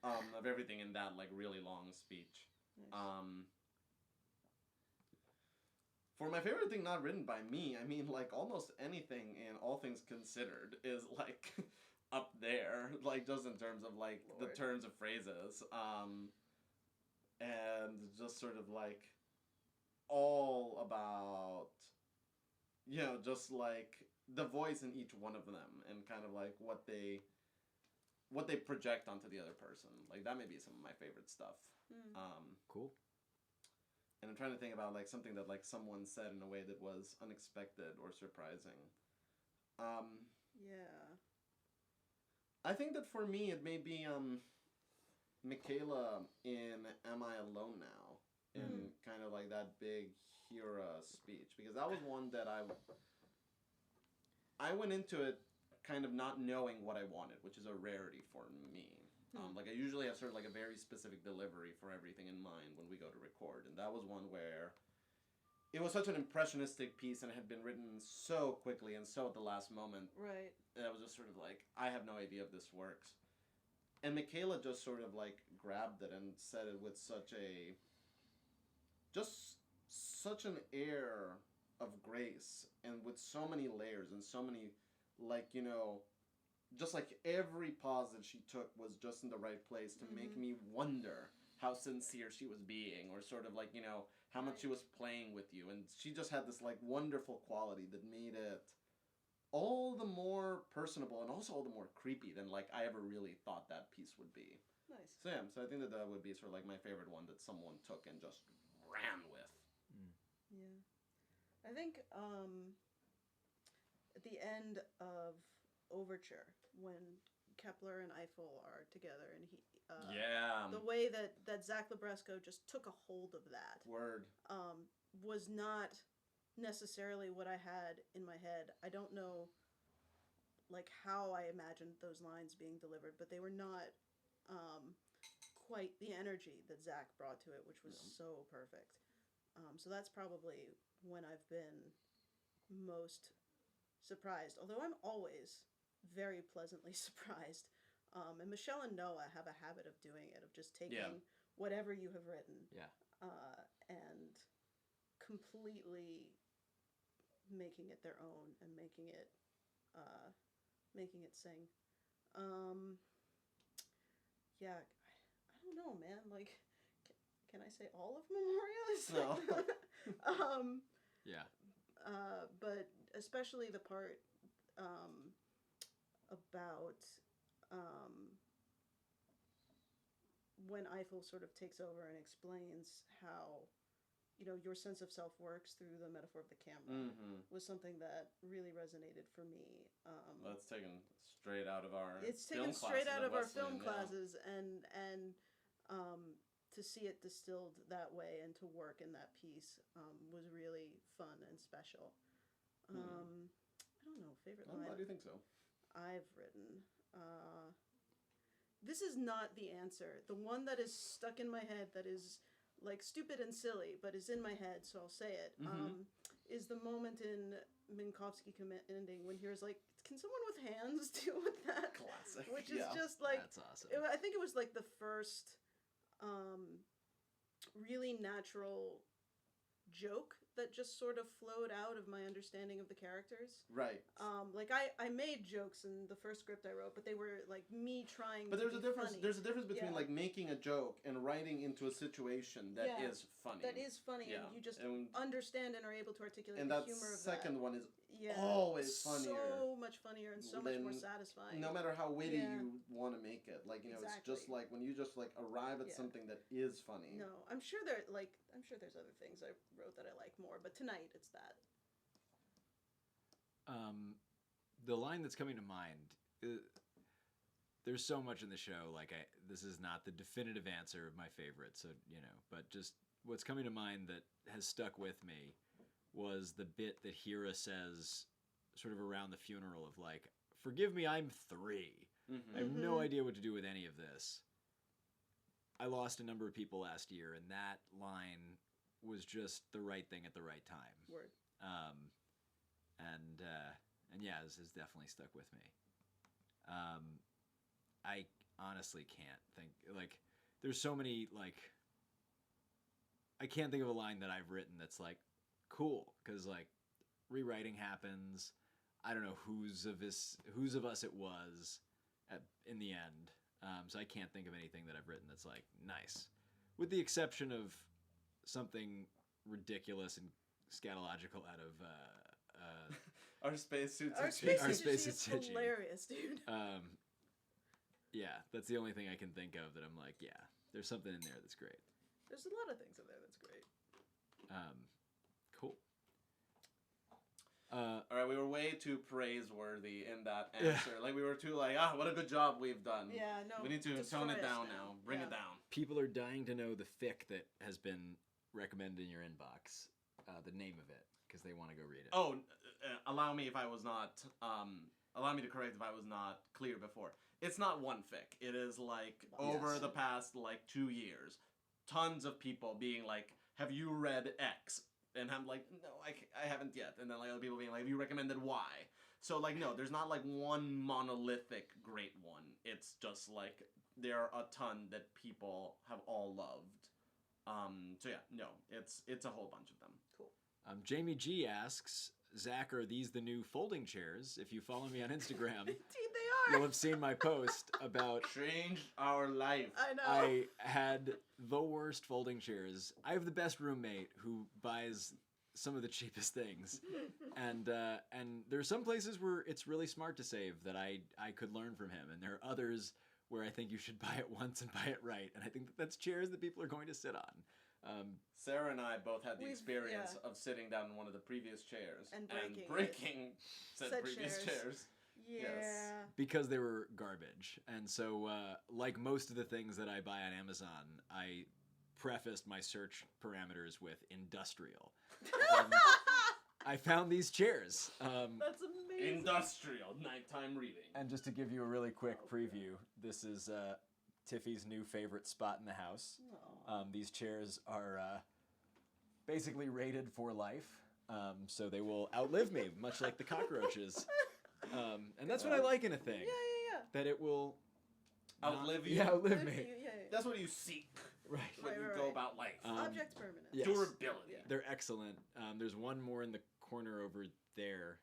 of everything in that like really long speech. Nice. For my favorite thing not written by me, I mean, like, almost anything in All Things Considered is, like, up there, like, just in terms of, like, the Lord. turns of phrases, and just sort of, like, all about, you know, just, like, the voice in each one of them, and kind of, like, what they project onto the other person. Like, that may be some of my favorite stuff. Mm. Cool. And I'm trying to think about like something that like someone said in a way that was unexpected or surprising. Yeah. I think that for me it may be Michaela in Am I Alone Now? In kind of like that big Hira speech, because that was one that I went into it kind of not knowing what I wanted, which is a rarity for me. Like I usually have sort of like a very specific delivery for everything in mind when we go to record, and that was one where it was such an impressionistic piece and it had been written so quickly and so at the last moment Right. that I was just sort of like, I have no idea if this works. And Michaela just sort of like grabbed it and said it with such an air of grace and with so many layers and so many like, you know, just like every pause that she took was just in the right place to make me wonder how sincere she was being, or sort of like, you know, how much she was playing with you. And she just had this like wonderful quality that made it all the more personable and also all the more creepy than like I ever really thought that piece would be. Nice. So yeah, so I think that would be sort of like my favorite one that someone took and just ran with. Yeah. I think at the end of Overture, when Kepler and Eiffel are together, and he Yeah. the way that Zach Libresco just took a hold of that Word. was not necessarily what I had in my head. I don't know like how I imagined those lines being delivered, but they were not quite the energy that Zach brought to it, which was so perfect. So that's probably when I've been most surprised, although I'm always very pleasantly surprised. And Michelle and Noah have a habit of doing it, of just taking whatever you have written and completely making it their own and making it sing. Yeah, I don't know, man. Like, can I say all of Memoria? No. Yeah. But especially the part about when Eiffel sort of takes over and explains how, you know, your sense of self works through the metaphor of the camera was something that really resonated for me. That's taken straight out of our It's film taken straight classes out at of our Wesleyan, film yeah. classes, and to see it distilled that way and to work in that piece was really fun and special. I don't know, favorite I'm line glad you think so. I've written. This is not the answer. The one that is stuck in my head that is like stupid and silly, but is in my head, so I'll say it. Is the moment in Minkowski Commanding when he was like, "Can someone with hands deal with that?" Classic. Which is yeah. just like, That's awesome. I think it was like the first really natural joke that just sort of flowed out of my understanding of the characters. Right. Like I made jokes in the first script I wrote, but they were like me trying. But to there's a be difference. Funny. There's a difference between Yeah. like making a joke and writing into a situation that Yeah. is funny. That is funny, Yeah. and you just And- understand and are able to articulate And the that humor of second that. one is Yeah, always funnier. so much funnier and so much more Than- satisfying. no matter how witty Yeah. you want to make it. Like, you know, it's just Exactly. like when you just like arrive at Yeah. something that is funny. No, I'm sure there's other things I wrote that I like more, but tonight it's that. The line that's coming to mind, there's so much in the show. Like, this is not the definitive answer of my favorite, so you know. But just what's coming to mind that has stuck with me was the bit that Hira says, sort of around the funeral, of like, "Forgive me, I'm 3. I have no Mhm. idea what to do with any of this." I lost a number of people last year, and that line was just the right thing at the right time. Word. And yeah, this has definitely stuck with me. I honestly can't think, like, there's so many, like, I can't think of a line that I've written that's like cool, because like rewriting happens. I don't know whose of us it was in the end. So I can't think of anything that I've written that's like nice, with the exception of something ridiculous and scatological out of Our spacesuits Our are space Our Our space is is itchy. hilarious, dude. Yeah, that's the only thing I can think of that I'm like, yeah, there's something in there that's great. There's a lot of things in there that's great. Cool. All right, we were way too praiseworthy in that Yeah. answer. Like, we were too like, what a good job we've done. Yeah, no. We need to destroy tone it us down now. Bring Yeah. it down. People are dying to know the fic that has been recommended in your inbox, the name of it, because they want to go read it. Oh, allow me if I was not. Allow me to correct if I was not clear before. It's not one fic. It is like over Yes. the past like 2 years, tons of people being like, "Have you read X?" And I'm like, "No, I haven't yet." And then like other people being like, "Have you recommended Y?" So like, no, there's not like one monolithic great one. It's just like there are a ton that people have all loved. So yeah, no, it's a whole bunch of them. Cool. Jamie G asks, Zach, are these the new folding chairs? If you follow me on Instagram, Indeed, they you'll are. have seen my post about Changed our life. I know. I had the worst folding chairs. I have the best roommate who buys some of the cheapest things, and there are some places where it's really smart to save that I could learn from him, and there are others where I think you should buy it once and buy it right, and I think that's chairs that people are going to sit on. Sarah and I both had the We've- experience yeah. of sitting down in one of the previous chairs And breaking breaking said Said previous chairs. chairs. Yeah. Because they were garbage. And so, like most of the things that I buy on Amazon, I prefaced my search parameters with industrial. I found these chairs. That's amazing. Industrial nighttime reading. And just to give you a really quick preview, this is Tiffy's new favorite spot in the house. Aw. These chairs are basically rated for life, so they will outlive me, much like the cockroaches. And that's what I like in a thing. Yeah. That it will Outlive you? Yeah, outlive Good for me. you, yeah. That's what you seek Right. when Right, you right, go right. about life. Object permanent. Yes. Durability. Yeah. They're excellent. There's one more in the corner over there.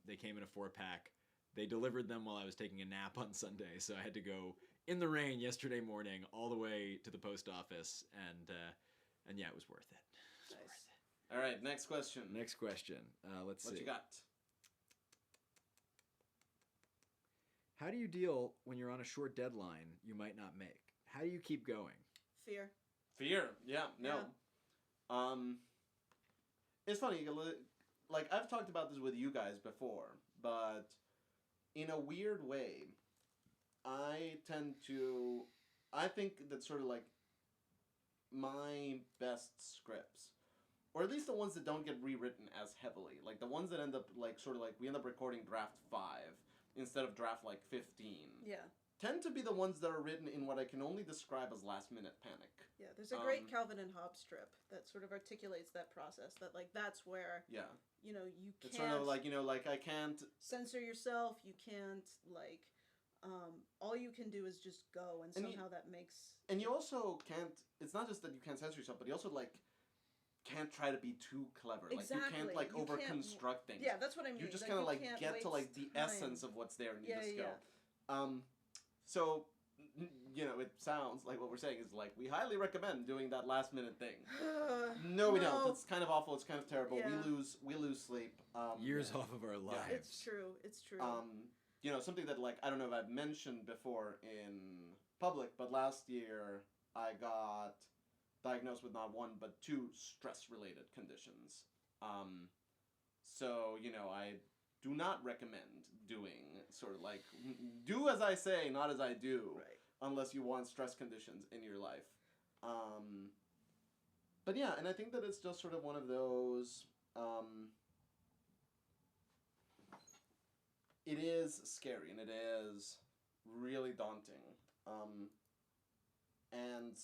They came in a 4-pack. They delivered them while I was taking a nap on Sunday, so I had to go in the rain yesterday morning all the way to the post office, and yeah, it was worth it. It was Nice. worth All right, next question. it. Next question. Let's What see. you got? How do you deal when you're on a short deadline you might not make? How do you keep going? Fear. Fear. Yeah, no. It's funny, like I've talked about this with you guys before, but in a weird way, I think that sort of like my best scripts, or at least the ones that don't get rewritten as heavily, like the ones that end up like sort of like we end up recording draft 5 instead of draft like 15. Yeah. Tend to be the ones that are written in what I can only describe as last minute panic. Yeah. There's a great Um, Calvin and Hobbes strip that sort of articulates that process. That like that's where Yeah. you It's can't sort of like, like I can't. censor yourself. You can't like all you can do is just go, and And somehow that makes And you also can't. It's not just that you can't censor yourself, but you also like can't try to be too clever. Like you Exactly. can't like You over can't- construct things. yeah, that's what I mean. You just Like, kind of you like can't get to like waste the time. essence of what's there, and you Yeah, just yeah, go. So you know, it sounds like what we're saying is like we highly recommend doing that last minute thing. No, we don't. It's kind of awful. It's kind of terrible. Yeah. We lose sleep. Years off of our lives. It's true. It's true. You know, something that like I don't know if I've mentioned before in public, but last year I got diagnosed with not one but two stress-related conditions. So you know, I do not recommend doing sort of like do as I say, not as I do, right. unless you want stress conditions in your life. But yeah, and I think that it's just sort of one of those. It is scary and it is really daunting. And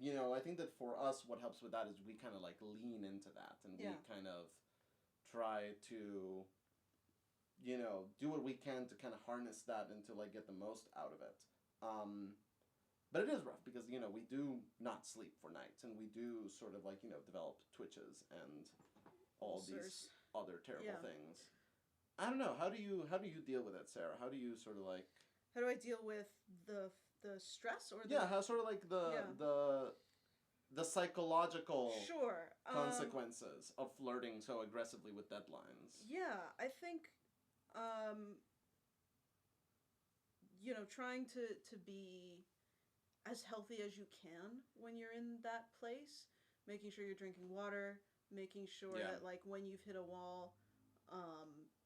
you know, I think that for us, what helps with that is we kind of like lean into that and we Yeah. kind of try to, you know, do what we can to kind of harness that and to like get the most out of it. But it is rough because you know we do not sleep for nights and we do sort of like you know develop twitches and all these Ulcers. other terrible Yeah. things. I don't know. How do you deal with it, Sarah? How do you sort of like How do I deal with the stress or the yeah? How sort of like the psychological Sure. consequences of flirting so aggressively with deadlines? Yeah, I think you know, trying to be as healthy as you can when you're in that place, making sure you're drinking water, making sure Yeah. that like when you've hit a wall,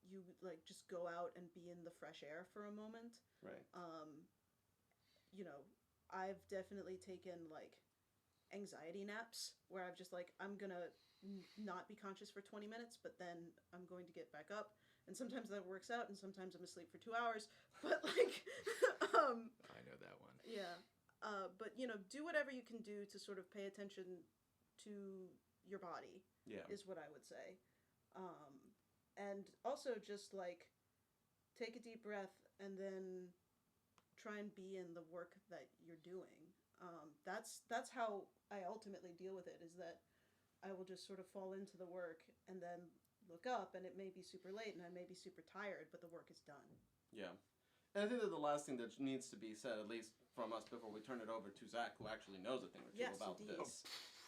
you like just go out and be in the fresh air for a moment. Right. You know, I've definitely taken like anxiety naps where I've just like I'm gonna not be conscious for 20 minutes, but then I'm going to get back up. And sometimes that works out, and sometimes I'm asleep for 2 hours. But like, I know that one. yeah. But you know, do whatever you can do to sort of pay attention to your body. Yeah. Is what I would say. And also just like take a deep breath and then try and be in the work that you're doing. That's how I ultimately deal with it, is that I will just sort of fall into the work and then look up and it may be super late and I may be super tired, but the work is done. Yeah. And I think that the last thing that needs to be said, at least from us before we turn it over to Zach, who actually knows a thing or two Yes, about indeed. this,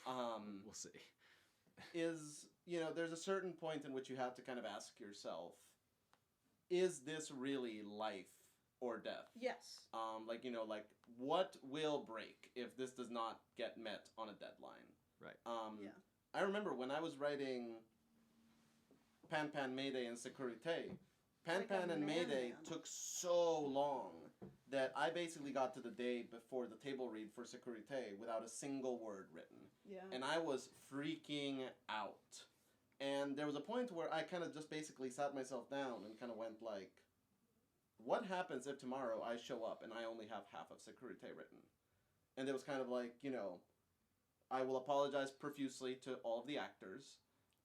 We'll see. is, you know, there's a certain point in which you have to kind of ask yourself, is this really life or death? Yes. Like, you know, like, what will break if this does not get met on a deadline? Right. Yeah. I remember when I was writing Pan Pan, Mayday, and Securite, Pan Like a Pan and Mayday man. took so long that I basically got to the day before the table read for Securite without a single word written. Yeah. And I was freaking out. And there was a point where I kind of just basically sat myself down and kind of went like, what happens if tomorrow I show up and I only have half of Securite written? And it was kind of like, you know, I will apologize profusely to all of the actors,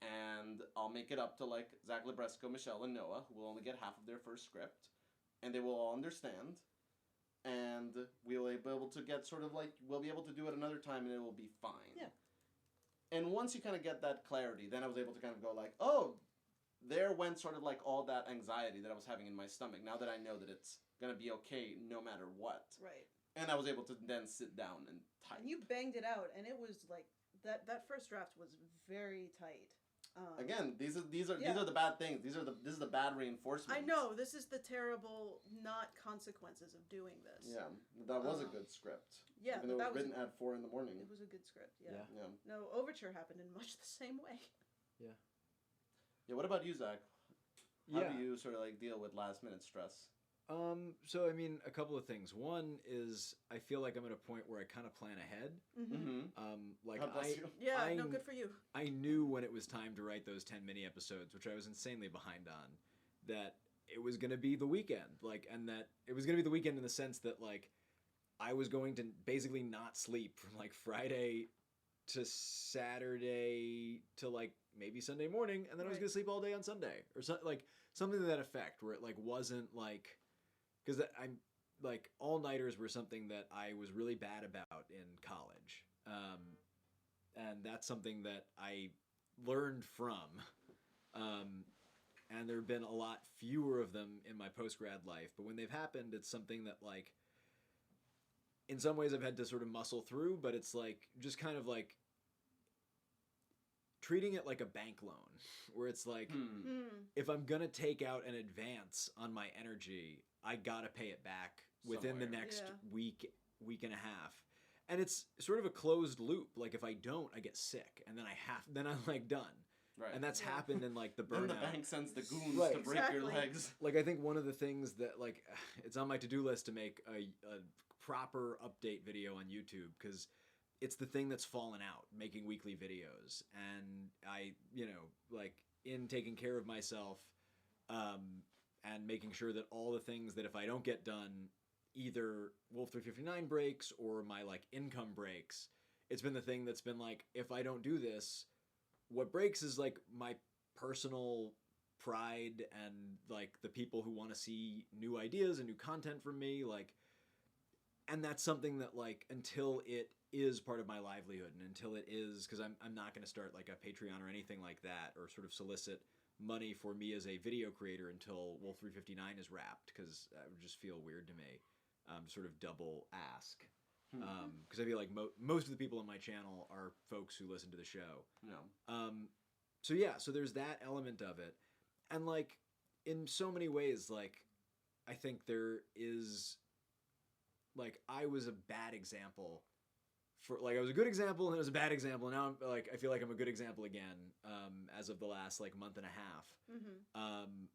and I'll make it up to like Zach Libresco, Michelle, and Noah, who will only get half of their first script, and they will all understand, and we will be able to get sort of like, we'll be able to do it another time and it will be fine. Yeah. And once you kind of get that clarity, then I was able to kind of go like, oh, there went sort of like all that anxiety that I was having in my stomach, now that I know that it's going to be okay no matter what. Right. And I was able to then sit down and type. And you banged it out, and it was like that first draft was very tight. Again, these are Yeah. the bad things. This is the bad reinforcement. I know, this is the terrible not consequences of doing this. Yeah, that was a good script. Yeah, Even though it that was was written at 4 a.m. it was a good script. Yeah. Yeah. No, Overture happened in much the same way. Yeah. What about you, Zach? How Yeah. do you sort of like deal with last minute stress? So I mean, a couple of things. One is I feel like I'm at a point where I kind of plan ahead. Mm-hmm. Like God bless you. Yeah, no, I'm- good for you. I knew when it was time to write those 10 mini episodes, which I was insanely behind on, that it was going to be the weekend. Like, and that it was going to be the weekend in the sense that, like, I was going to basically not sleep from, like, Friday to Saturday to, like, maybe Sunday morning, and then I was Right. going to sleep all day on Sunday. Or, like, something to that effect, where it, like, wasn't, like... Because like all-nighters were something that I was really bad about in college. And that's something that I learned from. And there have been a lot fewer of them in my post-grad life, but when they've happened, it's something that, like, in some ways I've had to sort of muscle through, but it's like just kind of like treating it like a bank loan, where it's like, if I'm gonna take out an advance on my energy, I gotta pay it back within the Somewhere. next Yeah. week and a half. And it's sort of a closed loop. Like if I don't, I get sick, and then I'm like done. Right. And that's Yeah. happened in like the then the burnout. bank sends the goons Right. to break your Exactly. legs. Like I think one of the things that like it's on my to-do list to make a proper update video on YouTube, because it's the thing that's fallen out, making weekly videos. And I, like in taking care of myself, and making sure that all the things that if I don't get done, either Wolf 359 breaks or my like income breaks, it's been the thing that's been like, if I don't do this, what breaks is like my personal pride and like the people who want to see new ideas and new content from me, like, and that's something that like until it is part of my livelihood, and until it is, because I'm not going to start like a Patreon or anything like that, or sort of solicit money for me as a video creator until Wolf 359 is wrapped, because that would just feel weird to me, sort of double ask, because I feel like most of the people on my channel are folks who listen to the show. No. So yeah, so there's that element of it, and like in so many ways, like I think there is, like I was a bad example for, like I was a good example and it was a bad example, and now I'm like I feel like I'm a good example again, as of the last like month and a half. Mm-hmm.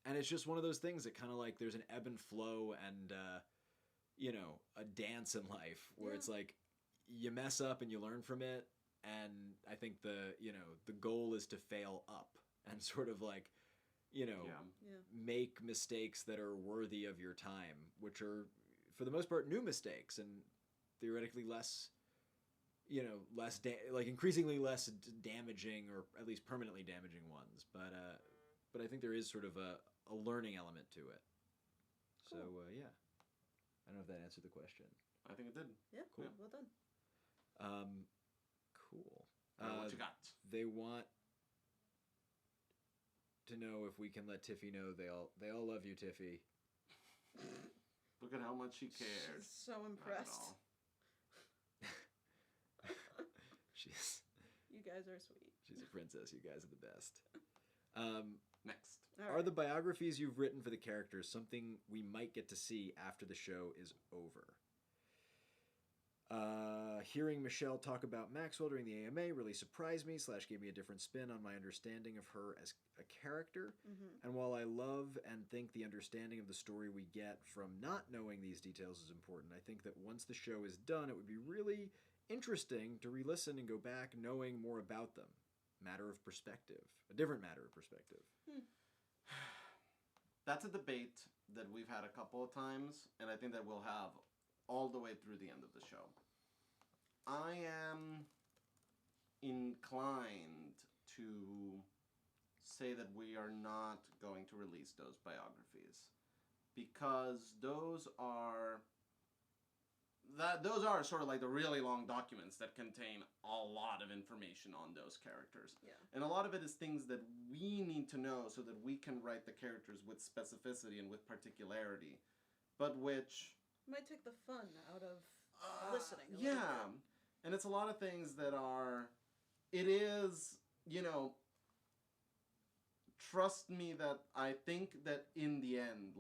And it's just one of those things that kind of like there's an ebb and flow, and a dance in life where Yeah. it's like you mess up and you learn from it, and I think the goal is to fail up and sort of like Yeah. Yeah. make mistakes that are worthy of your time, which are for the most part new mistakes, and theoretically less like increasingly less damaging, or at least permanently damaging ones, but I think there is sort of a learning element to it. So Cool. yeah, I don't know if that answered the question. I think it did. Yeah. Cool. Well done. Cool. What you got? They want to know if we can let Tiffy know they all love you, Tiffy. Look at how much she cared. She's so Not at impressed. all. She's You guys are sweet. a princess. You guys are the best. Next. All Are right. the biographies you've written for the characters something we might get to see after the show is over? Hearing Michelle talk about Maxwell during the AMA really surprised me / gave me a different spin on my understanding of her as a character. Mm-hmm. And while I love and think the understanding of the story we get from not knowing these details is important, I think that once the show is done, it would be really interesting to re-listen and go back knowing more about them. Matter of perspective. A different matter of perspective. That's a debate that we've had a couple of times, and I think that we'll have all the way through the end of the show. I am inclined to say that we are not going to release those biographies, because those are sort of like the really long documents that contain a lot of information on those characters. Yeah. And a lot of it is things that we need to know so that we can write the characters with specificity and with particularity, but which Might take the fun out of listening. A little yeah, bit. and it's a lot of things that are. It is, trust me that I think that in the end,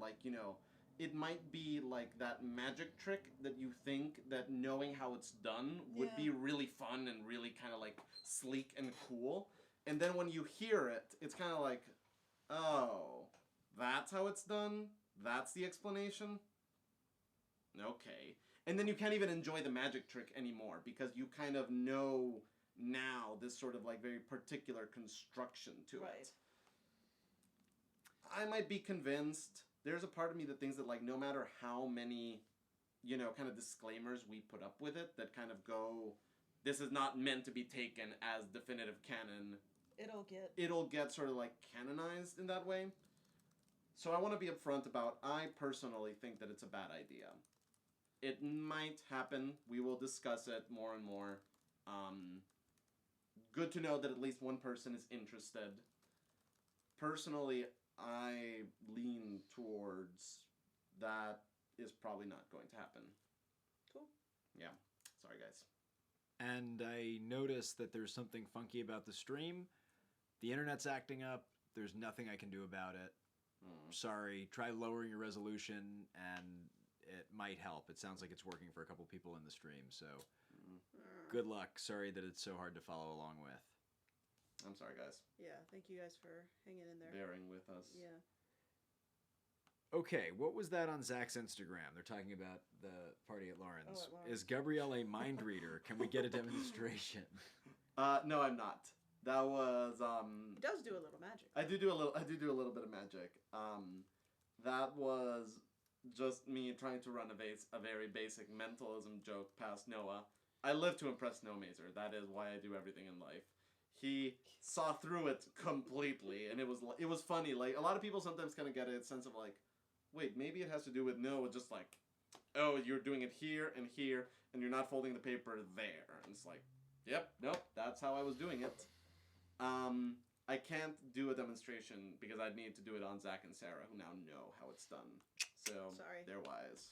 it might be like that magic trick that you think that knowing how it's done would Yeah. be really fun and really kind of like sleek and cool. And then when you hear it, it's kind of like, oh, that's how it's done? That's the explanation? Okay. And then you can't even enjoy the magic trick anymore because you kind of know now this sort of like very particular construction to Right. it. I might be convinced. There's a part of me that thinks that like no matter how many, kind of disclaimers we put up with it that kind of go, this is not meant to be taken as definitive canon, It'll get. it'll get sort of like canonized in that way. So I want to be upfront about. I personally think that it's a bad idea. It might happen. We will discuss it more and more. Good to know that at least one person is interested. Personally, I lean towards that is probably not going to happen. Cool. Yeah. Sorry, guys. And I noticed that there's something funky about the stream. The internet's acting up. There's nothing I can do about it. Sorry. Try lowering your resolution, and it might help. It sounds like it's working for a couple people in the stream, so good luck. Sorry that it's so hard to follow along with. I'm sorry, guys. Yeah, thank you guys for hanging in there. Bearing with us. Yeah. Okay, what was that on Zach's Instagram? They're talking about the party at Lauren's. Oh, at Lauren's. Is Gabrielle a mind reader? Can we get a demonstration? No, I'm not. That was He does do a little magic. I do do a little bit of magic. That was just me trying to run a very basic mentalism joke past Noah. I live to impress No Mazer. That is why I do everything in life. He saw through it completely, and it was funny. Like, a lot of people sometimes kind of get a sense of like, wait, maybe it has to do with Noah, just like, oh, you're doing it here, and you're not folding the paper there. And it's like, yep, nope, that's how I was doing it. I can't do a demonstration because I'd need to do it on Zach and Sarah, who now know how it's done. So, Sorry. they're wise.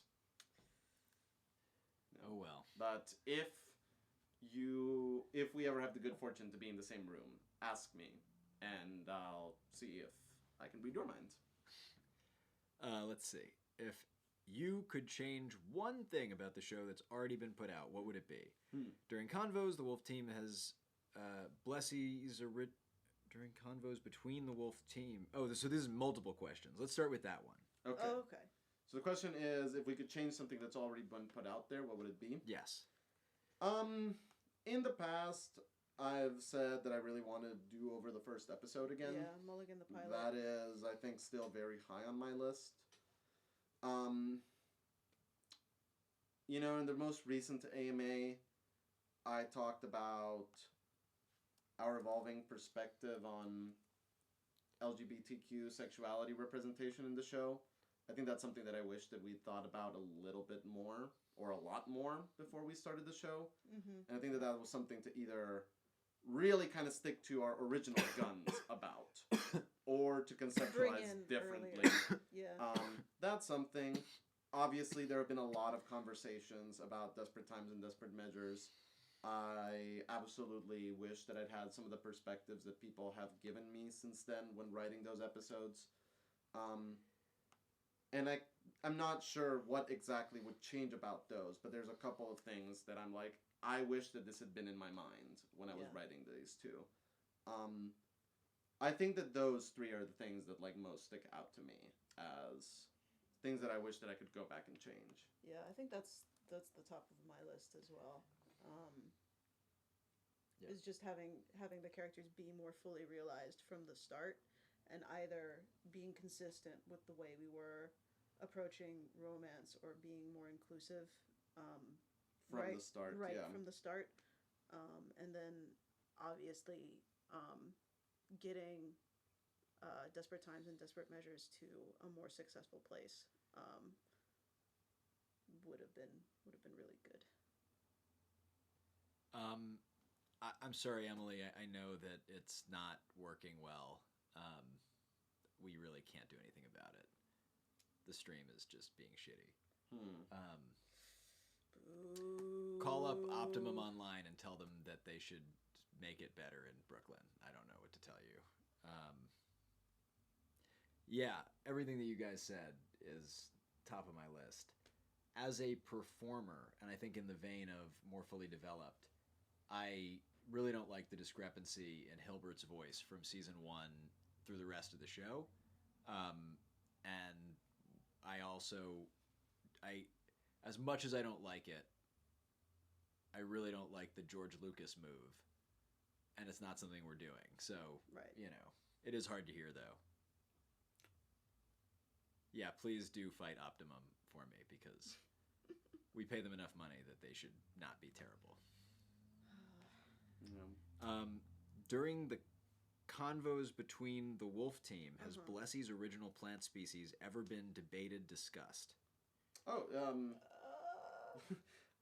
Oh well. But if we ever have the good fortune to be in the same room, ask me, and I'll see if I can read your mind. Let's see. If you could change one thing about the show that's already been put out, what would it be? During convos, the Wolf team has during convos between the Wolf team. Oh, so this is multiple questions. Let's start with that one. Okay. Oh, okay. So the question is, if we could change something that's already been put out there, what would it be? Yes. In the past, I've said that I really want to do over the first episode again. Yeah, Mulligan the pilot. That is, I think, still very high on my list. In the most recent AMA, I talked about our evolving perspective on LGBTQ sexuality representation in the show. I think that's something that I wish that we'd thought about a little bit more, or a lot more, before we started the show. Mm-hmm. And I think that was something to either really kind of stick to our original guns about, or to conceptualize differently. Yeah. That's something. Obviously, there have been a lot of conversations about Desperate Times and Desperate Measures. I absolutely wish that I'd had some of the perspectives that people have given me since then when writing those episodes. And I'm not sure what exactly would change about those, but there's a couple of things that I'm like, I wish that this had been in my mind when I was writing these two. I think that those three are the things that like most stick out to me as things that I wish that I could go back and change. Yeah, I think that's the top of my list as well. Is just having the characters be more fully realized from the start, and either being consistent with the way we were approaching romance or being more inclusive From the start. From the start, and then obviously getting Desperate Times and Desperate Measures to a more successful place would have been really good. I'm sorry, Emily. I know that it's not working well. We really can't do anything about it. The stream is just being shitty. Call up Optimum Online and tell them that they should make it better in Brooklyn. I don't know what to tell you. Yeah, everything that you guys said is top of my list. As a performer, and I think in the vein of More Fully Developed, I really don't like the discrepancy in Hilbert's voice from season 1 through the rest of the show. And I also, as much as I don't like it, I really don't like the George Lucas move. And it's not something we're doing. So, it is hard to hear, though. Yeah, please do fight Optimum for me, because we pay them enough money that they should not be terrible. During the convos between the wolf team, has Uh-huh. Blessie's original plant species ever been debated, discussed? Oh, Uh,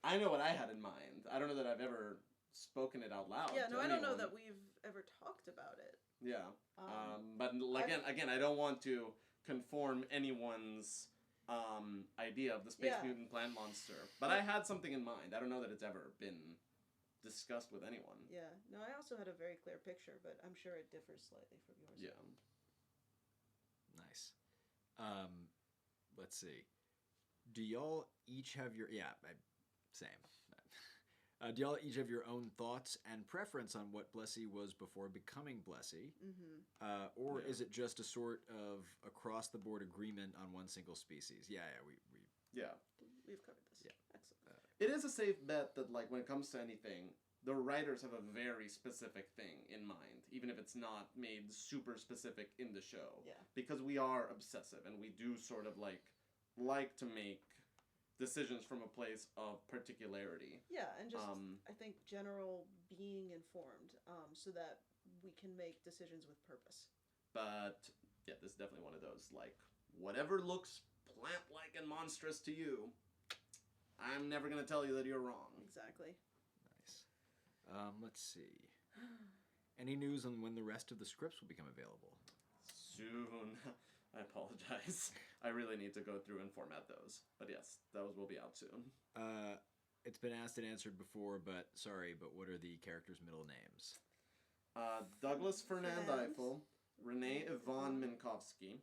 I know what I had in mind. I don't know that I've ever spoken it out loud. yeah, to no, I don't know anyone. that we've ever talked about it. Yeah. But I've- again, I don't want to conform anyone's idea of the space Yeah. mutant plant monster. But I had something in mind. I don't know that it's ever been discussed with anyone. Yeah, no, I also had a very clear picture, but I'm sure it differs slightly from yours. Yeah. Nice. Let's see. Do y'all each have your same? Do y'all each have your own thoughts and preference on what Blessy was before becoming Blessy, or Yeah. is it just a sort of across the board agreement on one single species? Yeah, we Yeah. We've covered this. Yeah. Excellent. It is a safe bet that, like, when it comes to anything, the writers have a very specific thing in mind, even if it's not made super specific in the show. Yeah. Because we are obsessive and we do sort of like to make decisions from a place of particularity. Yeah, and just Um, I think general being informed, so that we can make decisions with purpose. But yeah, this is definitely one of those, like, whatever looks plant-like and monstrous to you, I'm never gonna tell you that you're wrong. Exactly. nice. Let's see. Any news on when the rest of the scripts will become available? Soon. I apologize. I really need to go through and format those. But yes, those will be out soon. It's been asked and answered before, but sorry, but what are the characters' middle names? Douglas Fernand Fernand. Eiffel, Renee Yvonne Minkowski,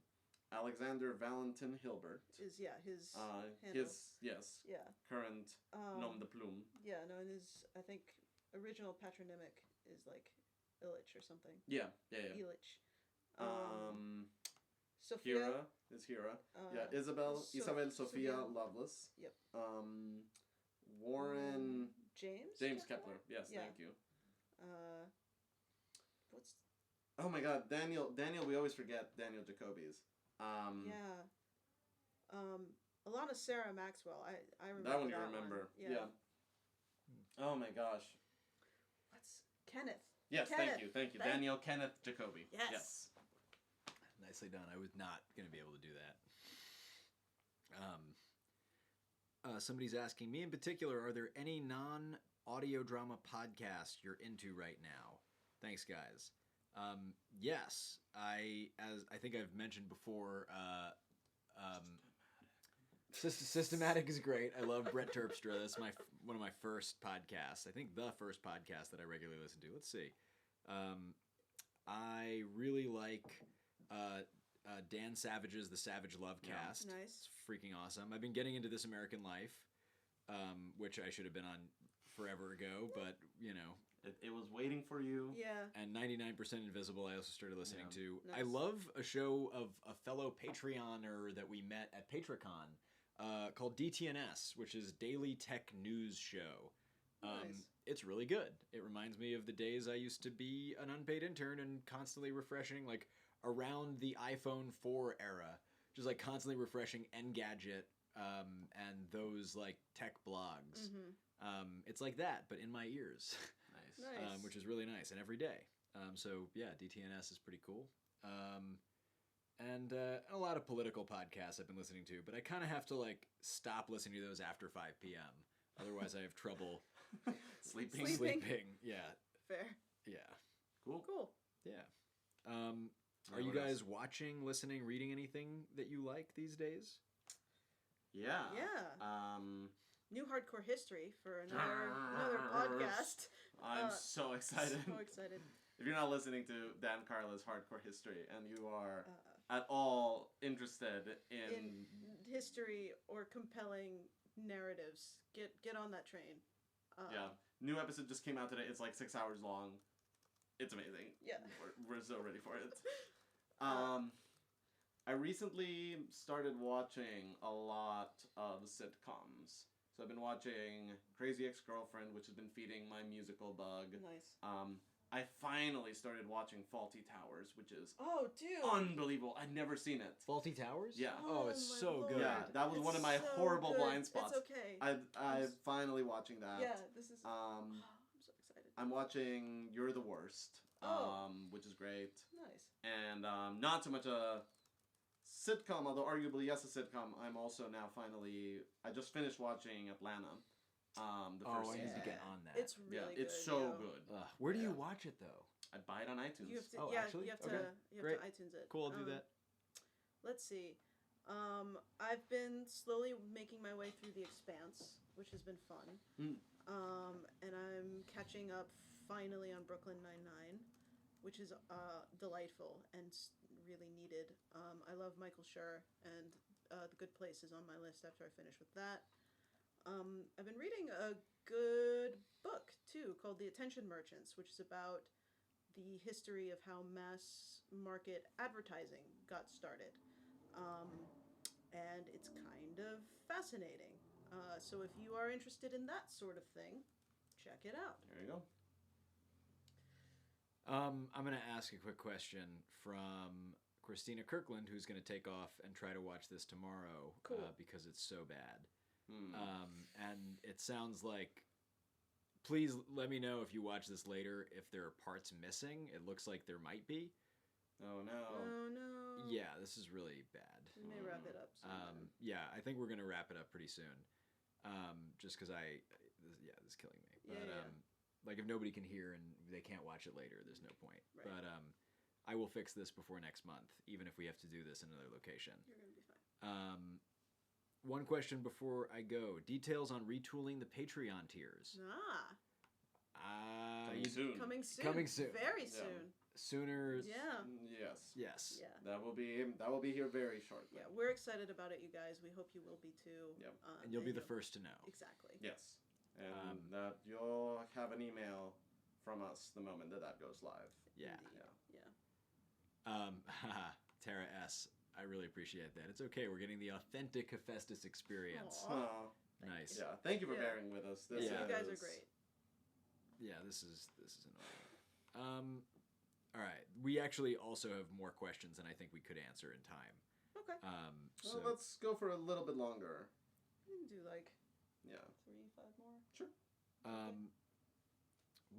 Alexander Valentin Hilbert, Is his handle. his, yes, Yeah. current nom de plume. Yeah, no, and his I think original patronymic is like Illich or something. Yeah. Illich. Sophia. Hera is Hera. Yeah, Isabel Sophia Sophia. Lovelace. Yep. Warren James Kepler. Yes, Yeah. thank you. What's Oh my God, Daniel. We always forget Daniel Jacobi's. yeah. Alana Sarah Maxwell. I remember That one you remember. Yeah. Yeah. Oh my gosh. What's Kenneth? Yes, Kenneth. thank you. Thank- Daniel Kenneth Jacobi. Yes. Nicely done. I was not going to be able to do that. Somebody's asking me in particular, are there any non-audio drama podcasts you're into right now? Thanks, guys. Yes, I think I've mentioned before. Systematic is great. I love Brett Terpstra. That's one of my first podcasts. I think the first podcast that I regularly listen to. Let's see. I really like Dan Savage's The Savage Love Cast. Nice. It's freaking awesome. I've been getting into This American Life, which I should have been on forever ago, but you know. It was waiting for you. Yeah. And 99% Invisible, I also started listening to. Nice. I love a show of a fellow Patreoner that we met at PatraCon called DTNS, which is Daily Tech News Show. Nice. It's really good. It reminds me of the days I used to be an unpaid intern and constantly refreshing, like around the iPhone 4 era, just like constantly refreshing Engadget and those like tech blogs. It's like that, but in my ears. Nice. Which is really nice, and every day. So yeah, DTNS is pretty cool. And a lot of political podcasts I've been listening to, but I kind of have to like stop listening to those after 5 p.m. Otherwise, I have trouble Sleeping. sleeping. Yeah, Fair. yeah, Cool. Cool. yeah. Are you what guys else? watching, listening, reading anything that you like these days? Yeah. Yeah. New hardcore history for another podcast. I'm so excited. So excited. If you're not listening to Dan Carla's Hardcore History and you are at all interested In history or compelling narratives, get on that train. yeah, new episode just came out today. It's like 6 hours long. It's amazing. Yeah. We're so ready for it. I recently started watching a lot of sitcoms. So I've been watching Crazy Ex-Girlfriend, which has been feeding my musical bug. Nice. I finally started watching Faulty Towers, which is Oh, dude. unbelievable. I'd never seen it. Faulty Towers? Yeah. Oh, it's my so good. Yeah, that was It's one of my so horrible good. blind spots. It's okay. I'm finally watching that. Yeah, this is. Um, I'm so excited. I'm watching You're the Worst. Oh. which is great. Nice. And not so much a sitcom, although arguably yes, a sitcom. I'm also now finally. I just finished watching Atlanta. The first I need season. to get on that. It's Yeah, really good. it's so yo. good. Where do you Yeah. watch it though? I buy it on iTunes. You have to, Oh, yeah, actually? you have Okay. to, you have Great. to iTunes it. Cool, I'll do that. Let's see. I've been slowly making my way through The Expanse, which has been fun. Mm. And I'm catching up finally on Brooklyn Nine-Nine, which is delightful and really needed. I love Michael Schur, and The Good Place is on my list after I finish with that. I've been reading a good book, too, called The Attention Merchants, which is about the history of how mass market advertising got started. And it's kind of fascinating. So if you are interested in that sort of thing, check it out. There you go. I'm going to ask a quick question from Christina Kirkland, who's going to take off and try to watch this tomorrow Cool. because it's so bad. Hmm. And it sounds like, please let me know if you watch this later if there are parts missing. It looks like there might be. Oh no. Oh no. Yeah, this is really bad. We may wrap it up soon. Yeah, I think we're going to wrap it up pretty soon. Just because this is killing me. Yeah, But yeah. like if nobody can hear and they can't watch it later, there's no point. Right. But I will fix this before next month, even if we have to do this in another location. You're going to be fine. One question before I go: details on retooling the Patreon tiers. Coming soon. Coming soon. Coming soon. Very Yeah. soon. Sooner. Yeah. Yes. Yes. Yeah. That will be here very shortly. Yeah, we're excited about it, you guys. We hope you will be too. Yep. And you'll be the first to know. Exactly. Yes. And that you'll have an email from us the moment that goes live. Yeah. Indeed. Yeah. Tara S. I really appreciate that. It's okay. We're getting the authentic Hephaestus experience. Aw. Oh, Nice. yeah. Thank you for Yeah. bearing with us. This Yeah. You guys are is- great. Yeah, this is annoying. All right. We actually also have more questions than I think we could answer in time. Okay. So Well, let's go for a little bit longer. We can do like Yeah. 3-5 more. Sure.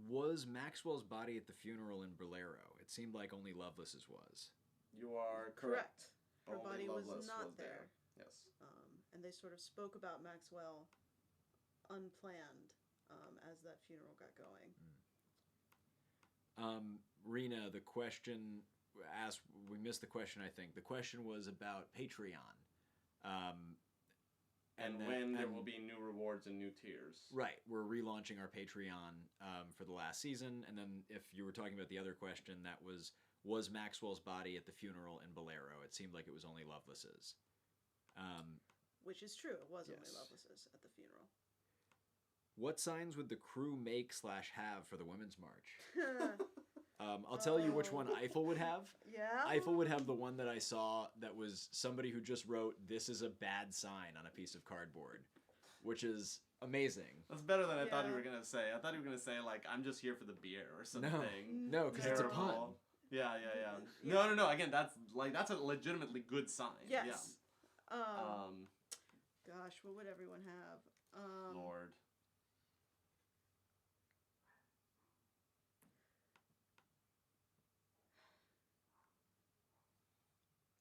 was Maxwell's body at the funeral in Bolero? It seemed like only Lovelace's was. You are correct. Her Only body was Loveless not was there. Yes. And they sort of spoke about Maxwell unplanned as that funeral got going. Rena, the question asked. We missed the question. I think the question was about Patreon. And that- when there and- will be new rewards and new tiers. Right, we're relaunching our Patreon for the last season, and then if you were talking about the other question, that was Maxwell's body at the funeral in Bolero? It seemed like it was only Lovelace's. Which is true. It was only Yes. Lovelace's at the funeral. What signs would the crew make/have for the Women's March? I'll tell you which one Eiffel would have. Yeah? Eiffel would have the one that I saw that was somebody who just wrote, "This is a bad sign" on a piece of cardboard, which is amazing. That's better than I thought you Yeah. were gonna say. I thought you were gonna say like, "I'm just here for the beer" or something. No, because it's a Terrible. pun. Yeah. Yeah. No. Again, that's a legitimately good sign. Yes. Yeah. Gosh, what would everyone have? Lord.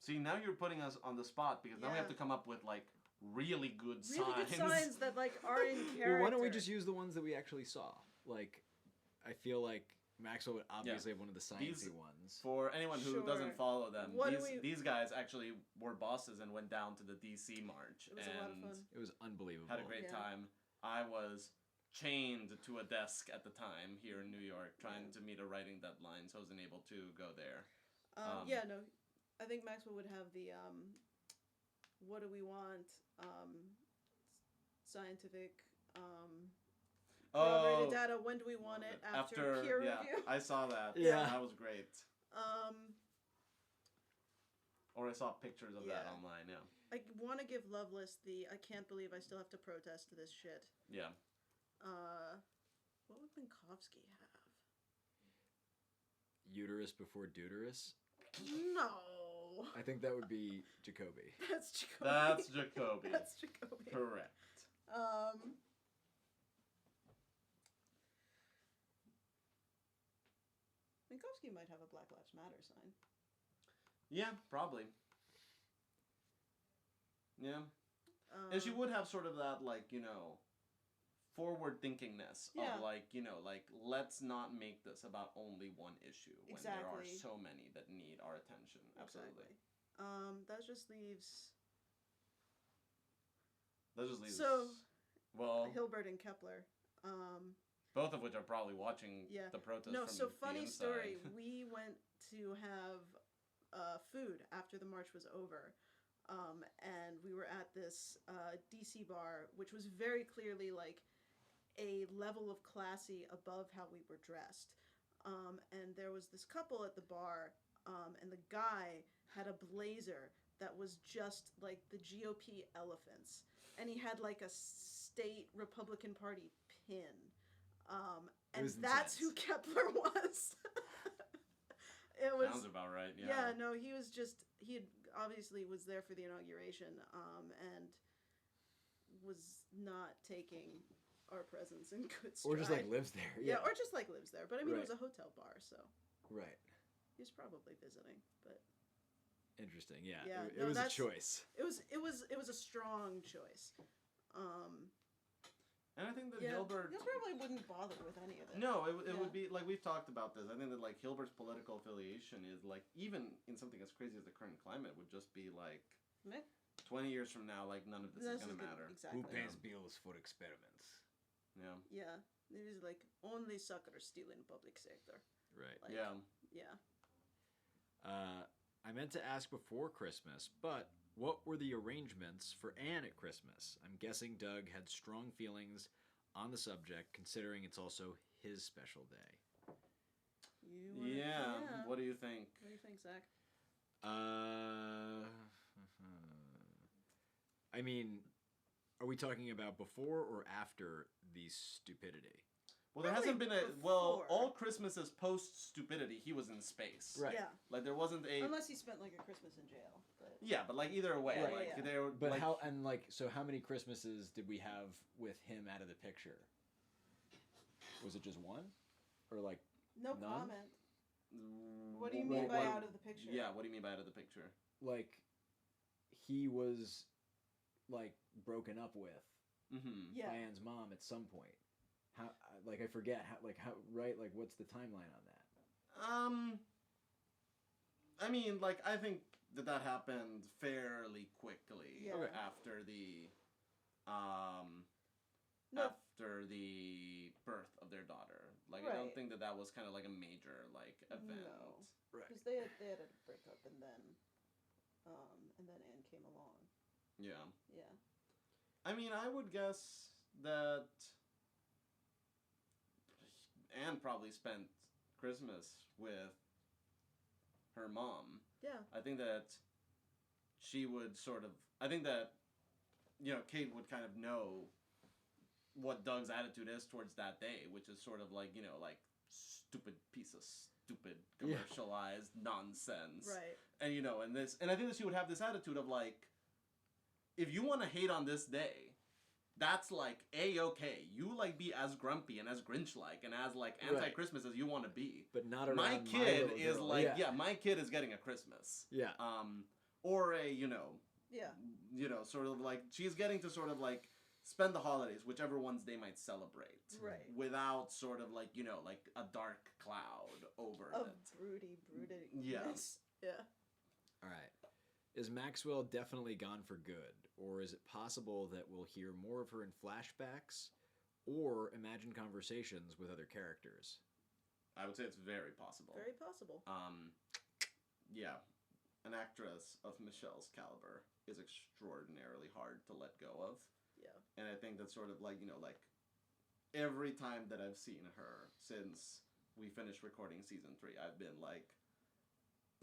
See, now you're putting us on the spot because now we have Yeah. to come up with like really good Really signs. good signs that like are in character. Well, why don't we just use the ones that we actually saw? Like, I feel like Maxwell would obviously have one of the sciencey These- ones. For anyone who Sure. doesn't follow them, What do these guys actually were bosses and went down to the DC March It was and a lot of fun. It was unbelievable. had a great Yeah. time. I was chained to a desk at the time here in New York trying to meet a writing deadline, so I wasn't able to go there. Yeah, no. I think Maxwell would have the what do we want? Scientific corroborated data. When do we want it? After peer review. I saw that. Yeah. That was great. Or I saw pictures of that Yeah. online. Yeah. I want to give Lovelace the I can't believe I still have to protest this shit. Yeah. What would Minkowski have? Uterus before deuterus. No. I think that would be Jacoby. That's Jacoby. That's Jacoby. That's Jacoby. Correct. Minkowski might have a Black Lives Matter sign. Yeah, probably. Yeah. And she would have sort of that, like, forward thinkingness Yeah. of, like, let's not make this about only one issue when there are Exactly. so many that need our attention. Absolutely. Exactly. That just leaves That just leaves. So- well, Hilbert and Kepler. both of which are probably watching Yeah. the protest. No, from so the funny inside. story. We went to have food after the march was over. And we were at this DC bar, which was very clearly like a level of classy above how we were dressed. And there was this couple at the bar, and the guy had a blazer that was just like the GOP elephants. And he had like a state Republican Party pin. And was that's who intense. Kepler was. It was. Sounds about right. Yeah, no, he was just he had obviously was there for the inauguration, and was not taking our presence in good stride. Or just like lives there. yeah, or just like lives there. But I mean, Right. it was a hotel bar, so Right. he was probably visiting. But Interesting. Yeah. Yeah, It no, was a that's- choice. it was a strong choice. And I think that Yeah, Hilbert. you probably wouldn't bother with any of it. No, it Yeah. would be like we've talked about this. I think that like Hilbert's political affiliation is like even in something as crazy as the current climate would just be like Meh. 20 years from now, like none of this is gonna matter. Exactly. bills for experiments? Yeah, Yeah, it is like only suckers steal in public sector. Right. Like, yeah. Yeah. I meant to ask before Christmas, but what were the arrangements for Anne at Christmas? I'm guessing Doug had strong feelings on the subject, considering it's also his special day. You wanna, Yeah. What do you think? What do you think, Zach? I mean, are we talking about before or after the stupidity? Well, there Probably hasn't been well, before. all Christmases post stupidity, he was in space. Right. Yeah. Like there wasn't a. Unless he spent like a Christmas in jail. But Yeah, but like either way, Right. like Yeah. they were. But like, how and like so how many Christmases did we have with him out of the picture? Was it just one? Or like no None? comment. Mm, What do you Right, mean by what- out of the picture? Yeah, what do you mean by out of the picture? like he was like broken up with Mm-hmm. Yeah. by Anne's mom at some point. How like I forget how right like what's the timeline on that? I mean, like I think that happened fairly quickly Yeah. Okay. after the No. after the birth of their daughter. Like I don't Right. think that was kind of like a major like event. No. Right. Because they had a breakup and then Anne came along. Yeah. Yeah. I mean, I would guess that Anne probably spent Christmas with her mom. Yeah. I think that she would sort of. I think that, Kate would kind of know what Doug's attitude is towards that day, which is sort of like, like stupid piece of stupid Yeah. commercialized nonsense. Right. And, and I think that she would have this attitude of like, if you want to hate on this day, that's like A-okay. You like be as grumpy and as Grinch-like and as like Right. anti-Christmas as you want to be. But not around My kid little is girl. like, yeah. my kid is getting a Christmas. Yeah. Or a, Yeah. sort of like, she's getting to sort of like spend the holidays, whichever ones they might celebrate. Right. Without sort of like, like a dark cloud over Of it. broody. Yeah. Yeah. All right. Is Maxwell definitely gone for good, or is it possible that we'll hear more of her in flashbacks or imagine conversations with other characters? I would say it's very possible. Very possible. Yeah. An actress of Michelle's caliber is extraordinarily hard to let go of. Yeah. And I think that's sort of like, like every time that I've seen her since we finished recording season 3, I've been like,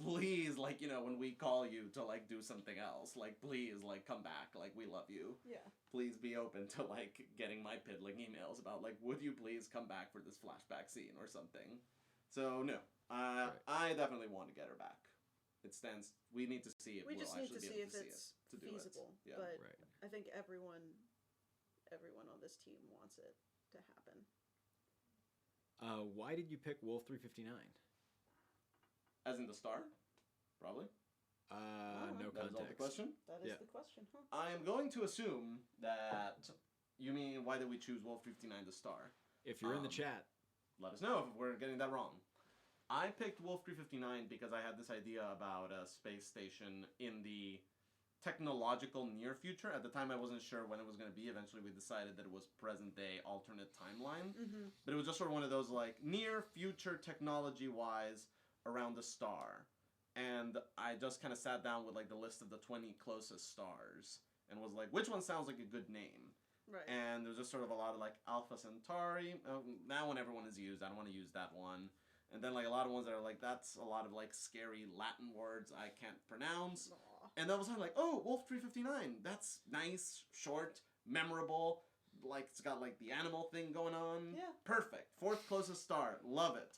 please, like, when we call you to like do something else, like, please, like, come back. Like, we love you. Yeah. Please be open to like getting my piddling emails about like, would you please come back for this flashback scene or something? So no, I definitely want to get her back. It stands. We need to see if We we'll just need to actually see be if able to it's see it to do feasible. it. Yeah. But Right. I think everyone on this team wants it to happen. Why did you pick Wolf 359? As in the star? Probably. No That is all the context. question. That is Yeah. the question, huh? I am going to assume that you mean why did we choose Wolf 59 the star? If you're in the Um, chat, Let us know if we're getting that wrong. I picked Wolf 359 because I had this idea about a space station in the technological near future. At the time, I wasn't sure when it was going to be. Eventually, we decided that it was present day alternate timeline. Mm-hmm. But it was just sort of one of those like near future technology wise around the star. And I just kind of sat down with like the list of the 20 closest stars and was like, which one sounds like a good name? Right. And there's just sort of a lot of like Alpha Centauri. That one everyone has used. I don't want to use that one. And then like a lot of ones that are like, that's a lot of like scary Latin words I can't pronounce. Aw. And then all of a sudden like, oh, Wolf 359. That's nice, short, memorable. Like it's got like the animal thing going on. Yeah. Perfect. Fourth closest star. Love it.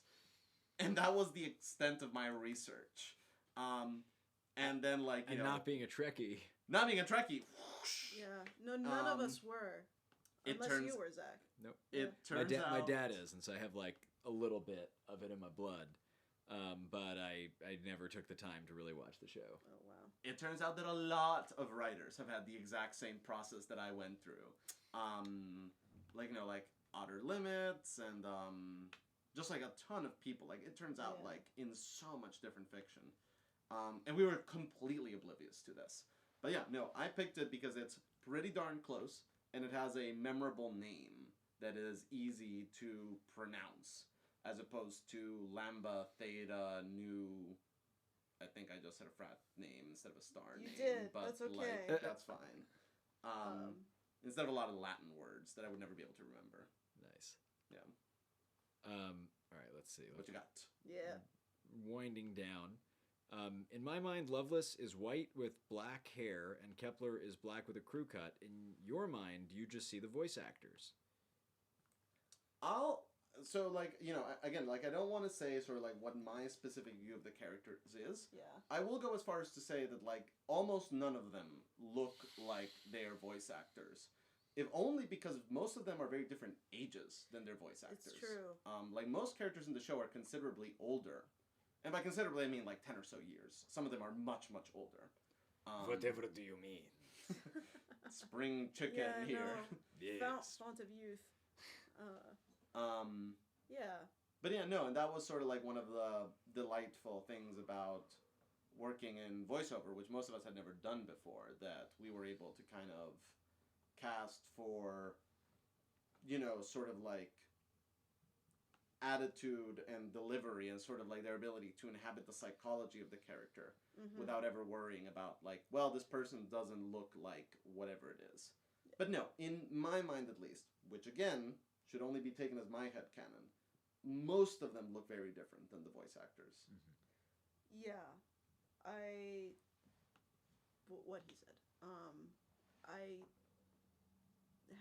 And that was the extent of my research. And then like, you and know, not being a Trekkie. not being a Trekkie. Whoosh, Yeah. No, none of Um, us were. it Unless turns- you were, Zach. Nope. It My, turns out my dad is, and so I have like a little bit of it in my blood. But I never took the time to really watch the show. Oh, wow. It turns out that a lot of writers have had the exact same process that I went through. Like, you know, like Outer Limits and just like a ton of people. Like, it turns out, Yeah. like, in so much different fiction. And we were completely oblivious to this. But yeah, no, I picked it because it's pretty darn close and it has a memorable name that is easy to pronounce as opposed to Lambda Theta Nu. I think I just said a frat name instead of a star You name. did. But That's okay. like, that's fine. Um, Instead of a lot of Latin words that I would never be able to remember. Nice. Yeah. All right, let's see. What you got? yeah. Winding down. In my mind, Lovelace is white with black hair, and Kepler is black with a crew cut. In your mind, you just see the voice actors. So like, you know, again, like I don't want to say sort of like what my specific view of the characters is. Yeah. I will go as far as to say that like almost none of them look like they are voice actors. If only because most of them are very different ages than their voice actors. It's true. Like most characters in the show are considerably older. And by considerably I mean like 10 or so years. Some of them are much, much older. Whatever do you mean? Spring chicken Yeah, here. no. Yes. Font of youth. Um Yeah. But yeah, no, and that was sort of like one of the delightful things about working in voiceover, which most of us had never done before, that we were able to kind of cast for, you know, sort of like attitude and delivery and sort of like their ability to inhabit the psychology of the character Mm-hmm. without ever worrying about like, well, this person doesn't look like whatever it is. But no, in my mind at least, which again should only be taken as my headcanon, most of them look very different than the voice actors. Yeah, what he said. I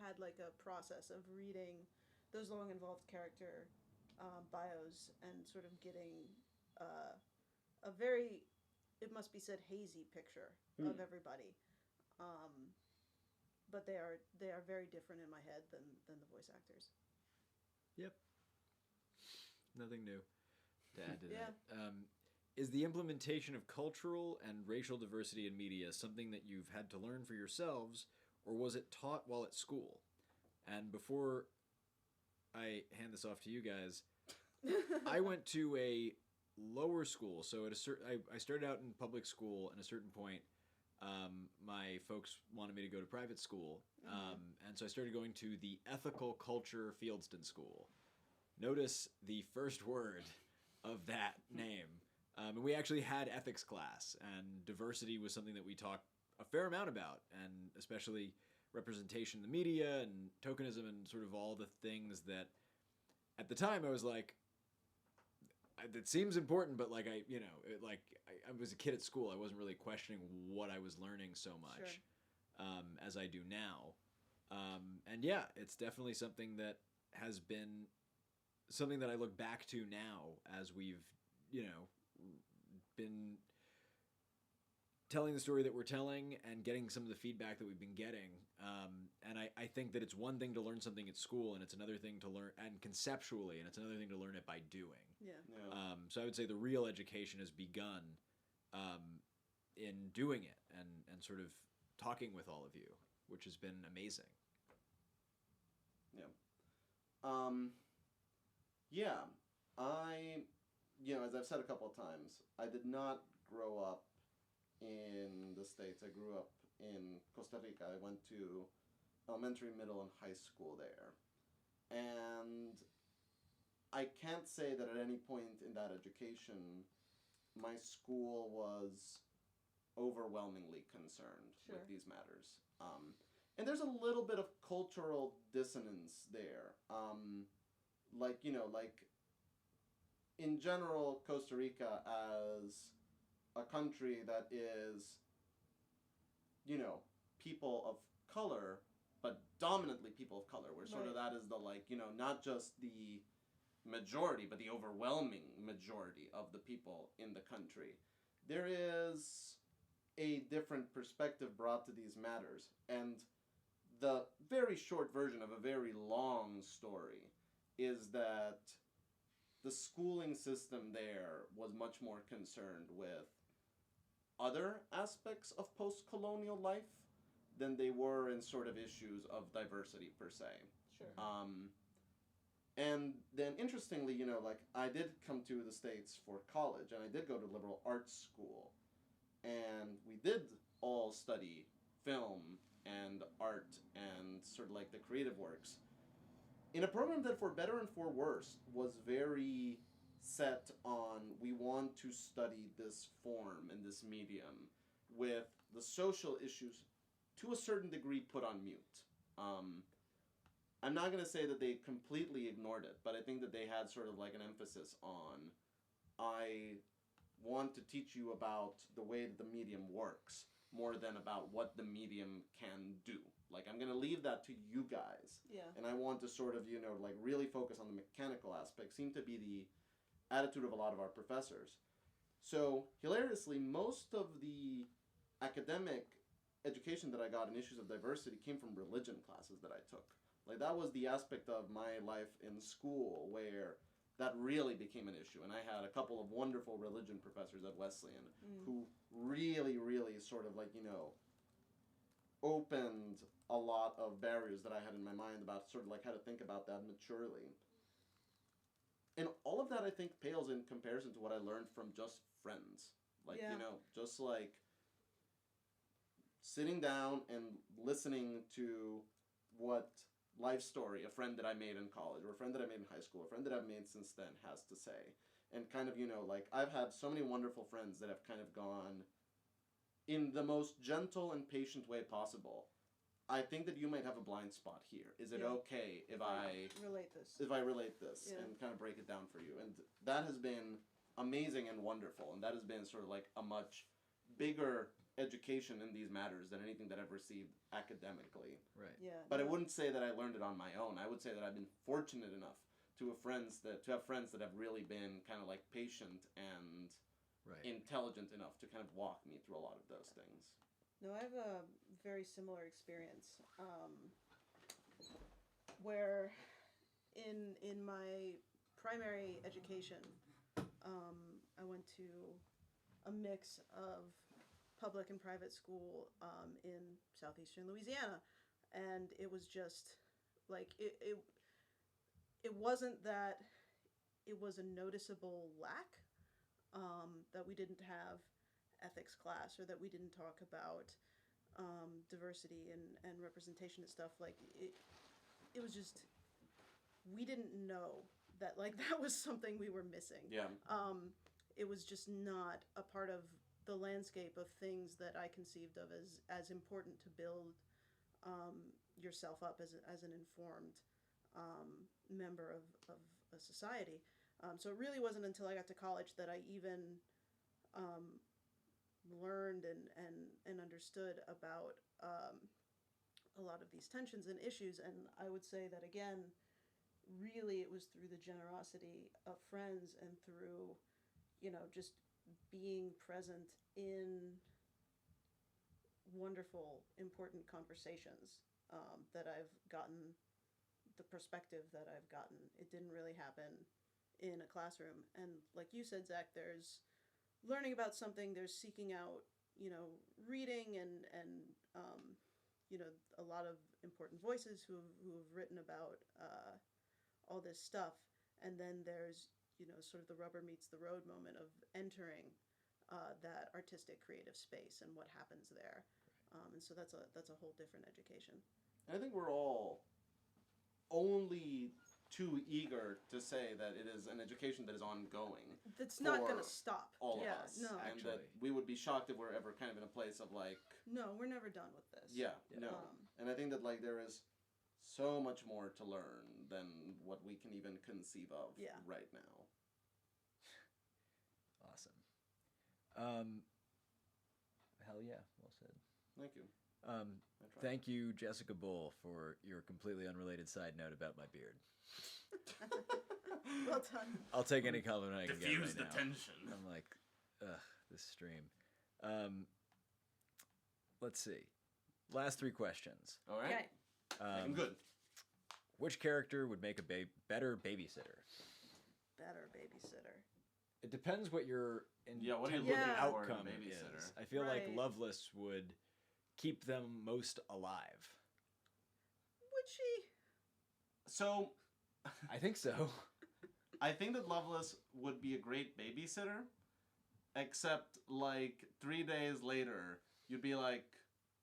had like a process of reading those long involved character bios and sort of getting a very, it must be said, hazy picture of everybody. But they are very different in my head than the voice actors. Yep. Nothing new to add to Yeah. that. Is the implementation of cultural and racial diversity in media something that you've had to learn for yourselves, or was it taught while at school? And before I hand this off to you guys, I went to a lower school. So at I started out in public school. At a certain point, my folks wanted me to go to private school, and so I started going to the Ethical Culture Fieldston School. Notice the first word of that name. And we actually had ethics class, and diversity was something that we talked a fair amount about, and especially representation in the media and tokenism and sort of all the things that at the time I was like, it seems important, but like I was a kid at school. I wasn't really questioning what I was learning so much as I do now. And yeah, it's definitely something that has been something that I look back to now as we've, been telling the story that we're telling and getting some of the feedback that we've been getting. And I think that it's one thing to learn something at school, and it's another thing to learn and conceptually, and it's another thing to learn it by doing. Yeah. Yeah. So I would say the real education has begun in doing it and sort of talking with all of you, which has been amazing. Yeah. Yeah. I, as I've said a couple of times, I did not grow up in the States. I grew up in Costa Rica. I went to elementary, middle, and high school there. And I can't say that at any point in that education, my school was overwhelmingly concerned Sure. with these matters. And there's a little bit of cultural dissonance there. Like in general, Costa Rica as a country that is, people of color, but dominantly people of color, where sort of Right. that is the, not just the majority, but the overwhelming majority of the people in the country. There is a different perspective brought to these matters. And the very short version of a very long story is that the schooling system there was much more concerned with other aspects of post colonial life than they were in sort of issues of diversity per se. Sure. And then interestingly, I did come to the States for college and I did go to liberal arts school. And we did all study film and art and sort of like the creative works in a program that, for better and for worse, was very set on we want to study this form and this medium with the social issues to a certain degree put on mute. I'm not going to say that they completely ignored it, but I think that they had sort of like an emphasis on, I want to teach you about the way that the medium works more than about what the medium can do. Like, I'm going to leave that to you guys. Yeah. And I want to sort of, really focus on the mechanical aspect. Seemed to be the attitude of a lot of our professors. So, hilariously, most of the academic education that I got in issues of diversity came from religion classes that I took. Like, that was the aspect of my life in school where that really became an issue. And I had a couple of wonderful religion professors at Wesleyan who really, really sort of opened a lot of barriers that I had in my mind about sort of like how to think about that maturely. And all of that, I think, pales in comparison to what I learned from just friends. Like, Yeah. Just like sitting down and listening to what life story a friend that I made in college or a friend that I made in high school, a friend that I've made since then has to say. And kind of, I've had so many wonderful friends that have kind of gone in the most gentle and patient way possible. I think that you might have a blind spot here. Is it Yeah. okay if I relate this? Yeah. Yeah. And kind of break it down for you? And that has been amazing and wonderful. And that has been sort of like a much bigger education in these matters than anything that I've received academically. Right. Yeah. But I wouldn't say that I learned it on my own. I would say that I've been fortunate enough to have friends that have really been kind of like patient and Right. intelligent enough to kind of walk me through a lot of those things. No, I have a very similar experience where in my primary education, I went to a mix of public and private school in southeastern Louisiana, and it was just like it wasn't that it was a noticeable lack that we didn't have ethics class or that we didn't talk about diversity and representation and stuff. Like it was just we didn't know that like that was something we were missing. Yeah. It was just not a part of the landscape of things that I conceived of as important to build yourself up as an informed member of a society. So it really wasn't until I got to college that I even learned and understood about a lot of these tensions and issues. And I would say that, again, really it was through the generosity of friends and through, just being present in wonderful, important conversations that I've gotten the perspective that I've gotten. It didn't really happen in a classroom. And like you said, Zach, there's learning about something, there's seeking out, reading and a lot of important voices who have written about all this stuff. And then there's, sort of the rubber meets the road moment of entering that artistic creative space and what happens there. And so that's a whole different education. I think we're all only too eager to say that it is an education that is ongoing. That's not for going to stop. all yeah, of us, No, and that we would be shocked if we're ever kind of in a place of like, no, we're never done with this. yeah, no. And I think that like there is so much more to learn than what we can even conceive of Yeah. right now. Awesome. Hell yeah, well said. Thank you. I tried. Thank you, Jessica Bull, for your completely unrelated side note about my beard. Well done. I'll take any compliment I can get Diffuse right the now. tension. I'm like, ugh, this stream. Let's see. Last 3 questions. All right. Okay. I'm good. Which character would make a better babysitter? Better babysitter. It depends what your What are you intended looking Yeah. for in a outcome babysitter? is. I feel like Right. Loveless would keep them most alive. Would she? So, I think so. I think that Loveless would be a great babysitter, except like 3 days later, you'd be like,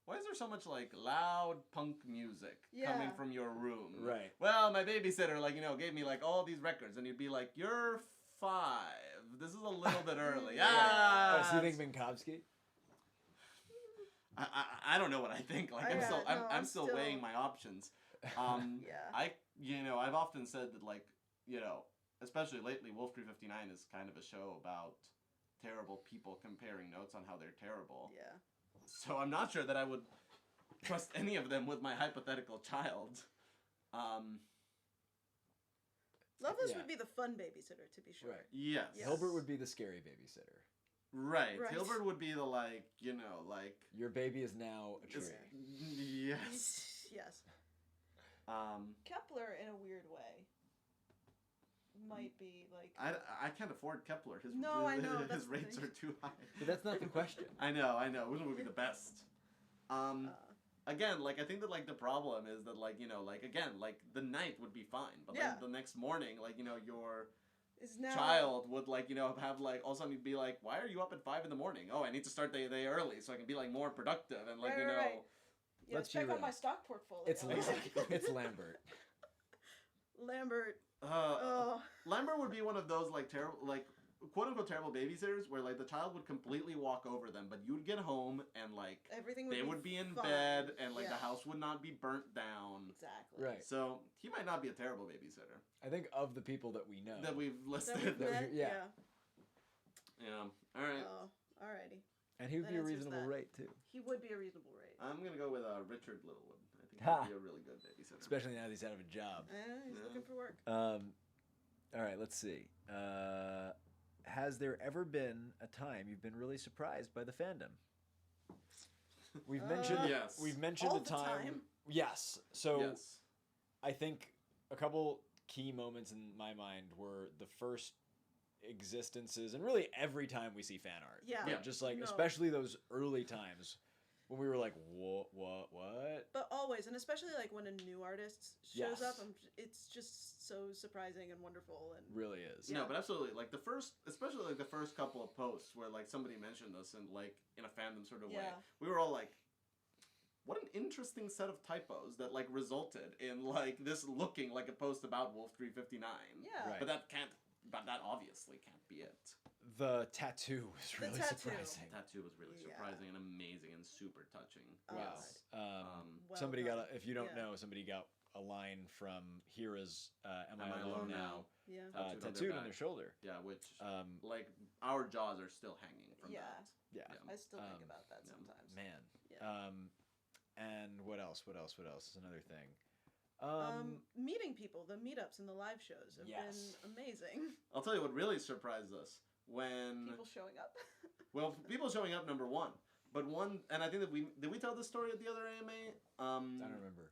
why is there so much like loud punk music coming Yeah. from your room? Right. Well, my babysitter gave me like all these records, and you'd be like, you're 5. This is a little bit early. Yeah. Oh, so you think Minkowski? I don't know what I think. Like I'm still weighing my options. Yeah. I've often said that especially lately, Wolf 359 is kind of a show about terrible people comparing notes on how they're terrible. Yeah. So I'm not sure that I would trust any of them with my hypothetical child. Loveless Yeah. would be the fun babysitter, to be sure. Right. Yes. Yes. Hilbert would be the scary babysitter. Right. Right. Hilbert would be the Your baby is now a tree. yes. Yes. Um, Kepler, in a weird way, might be like. I can't afford Kepler. His No, I know, that's his the rates thing. are too high. But that's not the question. I know. Which would be the best? Again, I think that the problem is that the night would be fine, but Yeah. the next morning, your Is now. child would have all of a sudden you'd be like, why are you up at 5 in the morning? Oh, I need to start the day early so I can be more productive and Right. Yeah, Let's check be out my real. stock portfolio. It's it's Lambert. Lambert. Uh, Lambert would be one of those terrible quote unquote terrible babysitters where the child would completely walk over them, but you'd get home and Everything would they be would be in fine. bed and Yeah. the house would not be burnt down. Exactly. Right. So he might not be a terrible babysitter I think of the people that we know. that we've That listed. we've met? yeah. Yeah. All right. Oh, alrighty. And he would That be a answers reasonable that. rate too. He would be a reasonable rate. I'm gonna go with Richard Littlewood. I think Ha. he'd be a really good babysitter. Especially now that he's out of a job. He's Yeah. looking for work. All right, let's see. Has there ever been a time you've been really surprised by the fandom? We've mentioned Yes. We've mentioned All a the time. time? Yes. So Yes. I think a couple key moments in my mind were the first existences, and really every time we see fan art. Yeah. Yeah. Just No. especially those early times when we were like, what? But always, and especially when a new artist shows up, Yes. it's just so surprising and wonderful. And Really is. No, Yeah. but absolutely. Especially the first couple of posts where somebody mentioned us and in a fandom sort of way, Yeah. we were all like, what an interesting set of typos that resulted in this looking like a post about Wolf 359. yeah, Right. But that obviously can't be it. The tattoo was The really tattoo. surprising. The tattoo was really Yeah. surprising and amazing and super touching. Oh, Yes. Well Somebody done. got if you don't Yeah. know, somebody got a line from Hira's Am I Am I Alone Alone Now? Now? Yeah. Tattooed on their shoulder. Yeah, which Um, our jaws are still hanging from Yeah. that. yeah. I still think Um, about that yeah. sometimes. Man. Yeah. And what else? What else is another thing? Meeting people, the meetups and the live shows have Yes. been amazing. I'll tell you what really surprised us when People showing up. well, people showing up number one, but and I think that we tell this story at the other AMA. I don't remember.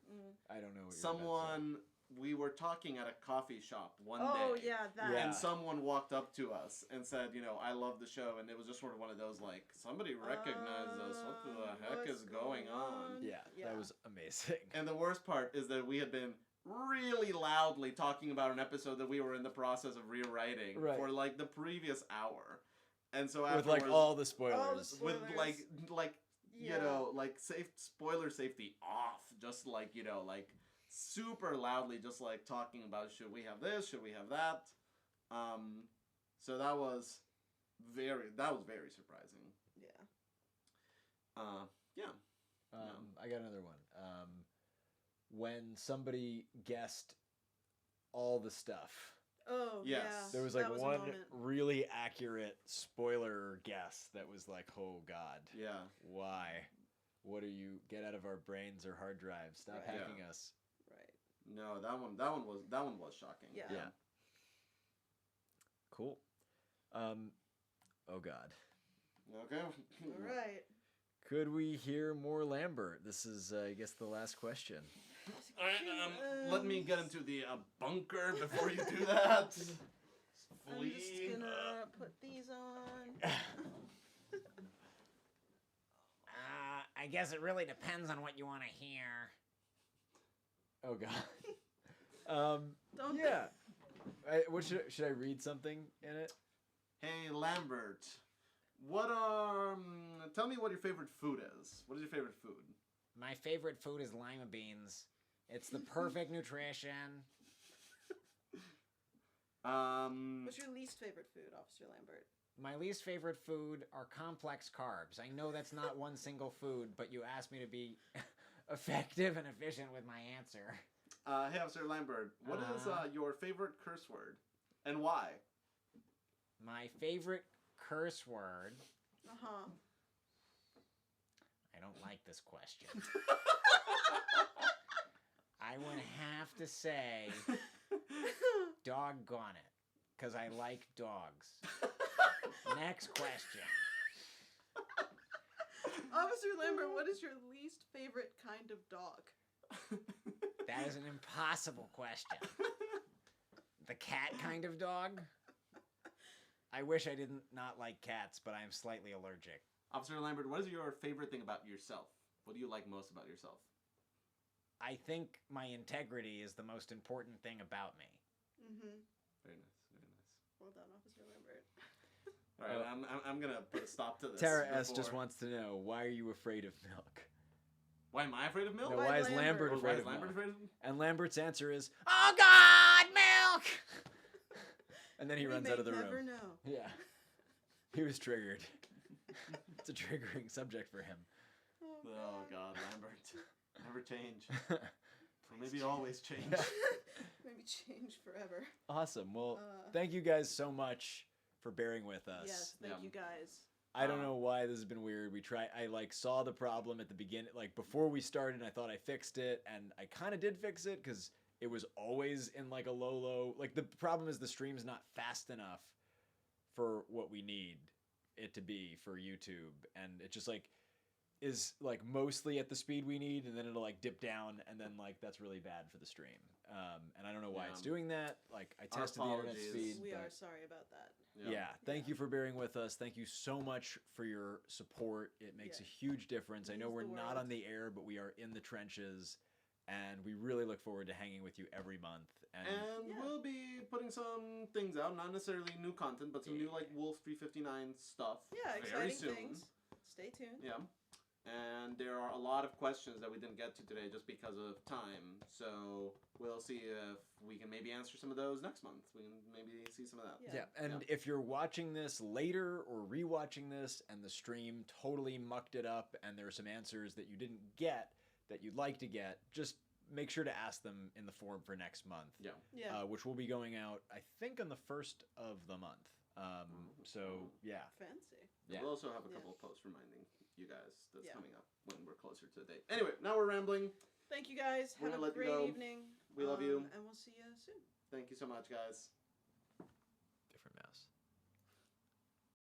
I don't know what you're about to say. Someone we were talking at a coffee shop one Oh day. yeah, that. Yeah. And someone walked up to us and said, I love the show. And it was just sort of one of those, like, somebody recognized us. What the heck What's is going on? Yeah, that was amazing. And the worst part is that we had been really loudly talking about an episode that we were in the process of rewriting Right. for, like, the previous hour. And so With afterwards... like all the spoilers. with, spoilers. like Yeah. like, spoiler safety off. Just, like, like... super loudly, just like talking about should we have this, should we have that. So that was very surprising. Yeah. Yeah. I got another one. When somebody guessed all the stuff, Oh Yes. yeah. there was that like a one moment. really accurate spoiler guess that was like, oh god, Yeah. why? What are you? Get out of our brains or hard drives. Stop Right. hacking us. Right. No, that one was shocking. Yeah. Yeah. Cool. Oh god. Okay. All right. Could we hear more Lambert? This is, I guess, the last question. Let me get into the bunker before you do that. I'm Flee. just gonna put these on. I guess it really depends on what you want to hear. Oh god. Don't. Yeah. What should I read something in it? Hey Lambert, tell me what your favorite food is. What is your favorite food? My favorite food is lima beans. It's the perfect nutrition. What's your least favorite food, Officer Lambert? My least favorite food are complex carbs. I know that's not one single food, but you asked me to be effective and efficient with my answer. Hey Officer Lambert, what is Uh-huh. your favorite curse word, and why? My favorite curse word. Uh huh. I don't like this question. I would have to say doggone it, because I like dogs. Next question. Officer Lambert, what is your least favorite kind of dog? That is an impossible question. The cat kind of dog? I wish I didn't not like cats, but I'm slightly allergic. Officer Lambert, what is your favorite thing about yourself? What do you like most about yourself? I think my integrity is the most important thing about me. Mm-hmm. Very nice, very nice. Well done, Officer Lambert. All right, I'm gonna put a stop to this. Tara S. just before- wants to know, why are you afraid of milk? Why am I afraid of milk? No, Why why is Lambert? Lambert Or why afraid is of Lambert milk? afraid of And Lambert's answer is, Oh God, milk! and then he We runs may out of the never room. know. Yeah. He was triggered. It's a triggering subject for him. Oh God, Lambert, never change. Or maybe always change. Maybe change forever. Awesome. Well, Uh, thank you guys so much for bearing with us. Yes, thank Yeah. you guys. I don't know why this has been weird. I like saw the problem at the beginning, like before we started, and I thought I fixed it, and I kind of did fix it because it was always in like a low. Like the problem is the stream's not fast enough for what we need it to be for YouTube, and it just like is like mostly at the speed we need, and then it'll like dip down, and then like that's really bad for the stream. And I don't know why it's Yeah. doing that. Like I Our tested the internet apologies. speed. We but are sorry about that. yeah, thank Yeah. you for bearing with us. Thank you so much for your support. It makes Yeah. a huge difference. I know Means we're the not world. on the air, but we are in the trenches, and we really look forward to hanging with you every month. And And Yeah. we'll be putting some things out, not necessarily new content, but some new like Wolf 359 stuff. Yeah, very exciting soon. things. Stay tuned. Yeah. And there are a lot of questions that we didn't get to today just because of time. So we'll see if we can maybe answer some of those next month. We can maybe see some of that. Yeah. yeah, and if you're watching this later or rewatching this, and the stream totally mucked it up, and there are some answers that you didn't get that you'd like to get, just make sure to ask them in the forum for next month. Yeah. Yeah. Which will be going out, I think, on the 1st of the month. So, yeah. Fancy. Yeah. We'll also have a Yeah. couple of posts reminding you guys that's Yeah. coming up when we're closer to the date. Anyway, now we're rambling. Thank you guys. We're Have gonna a let you great go. evening. We love you. And we'll see you soon. Thank you so much, guys.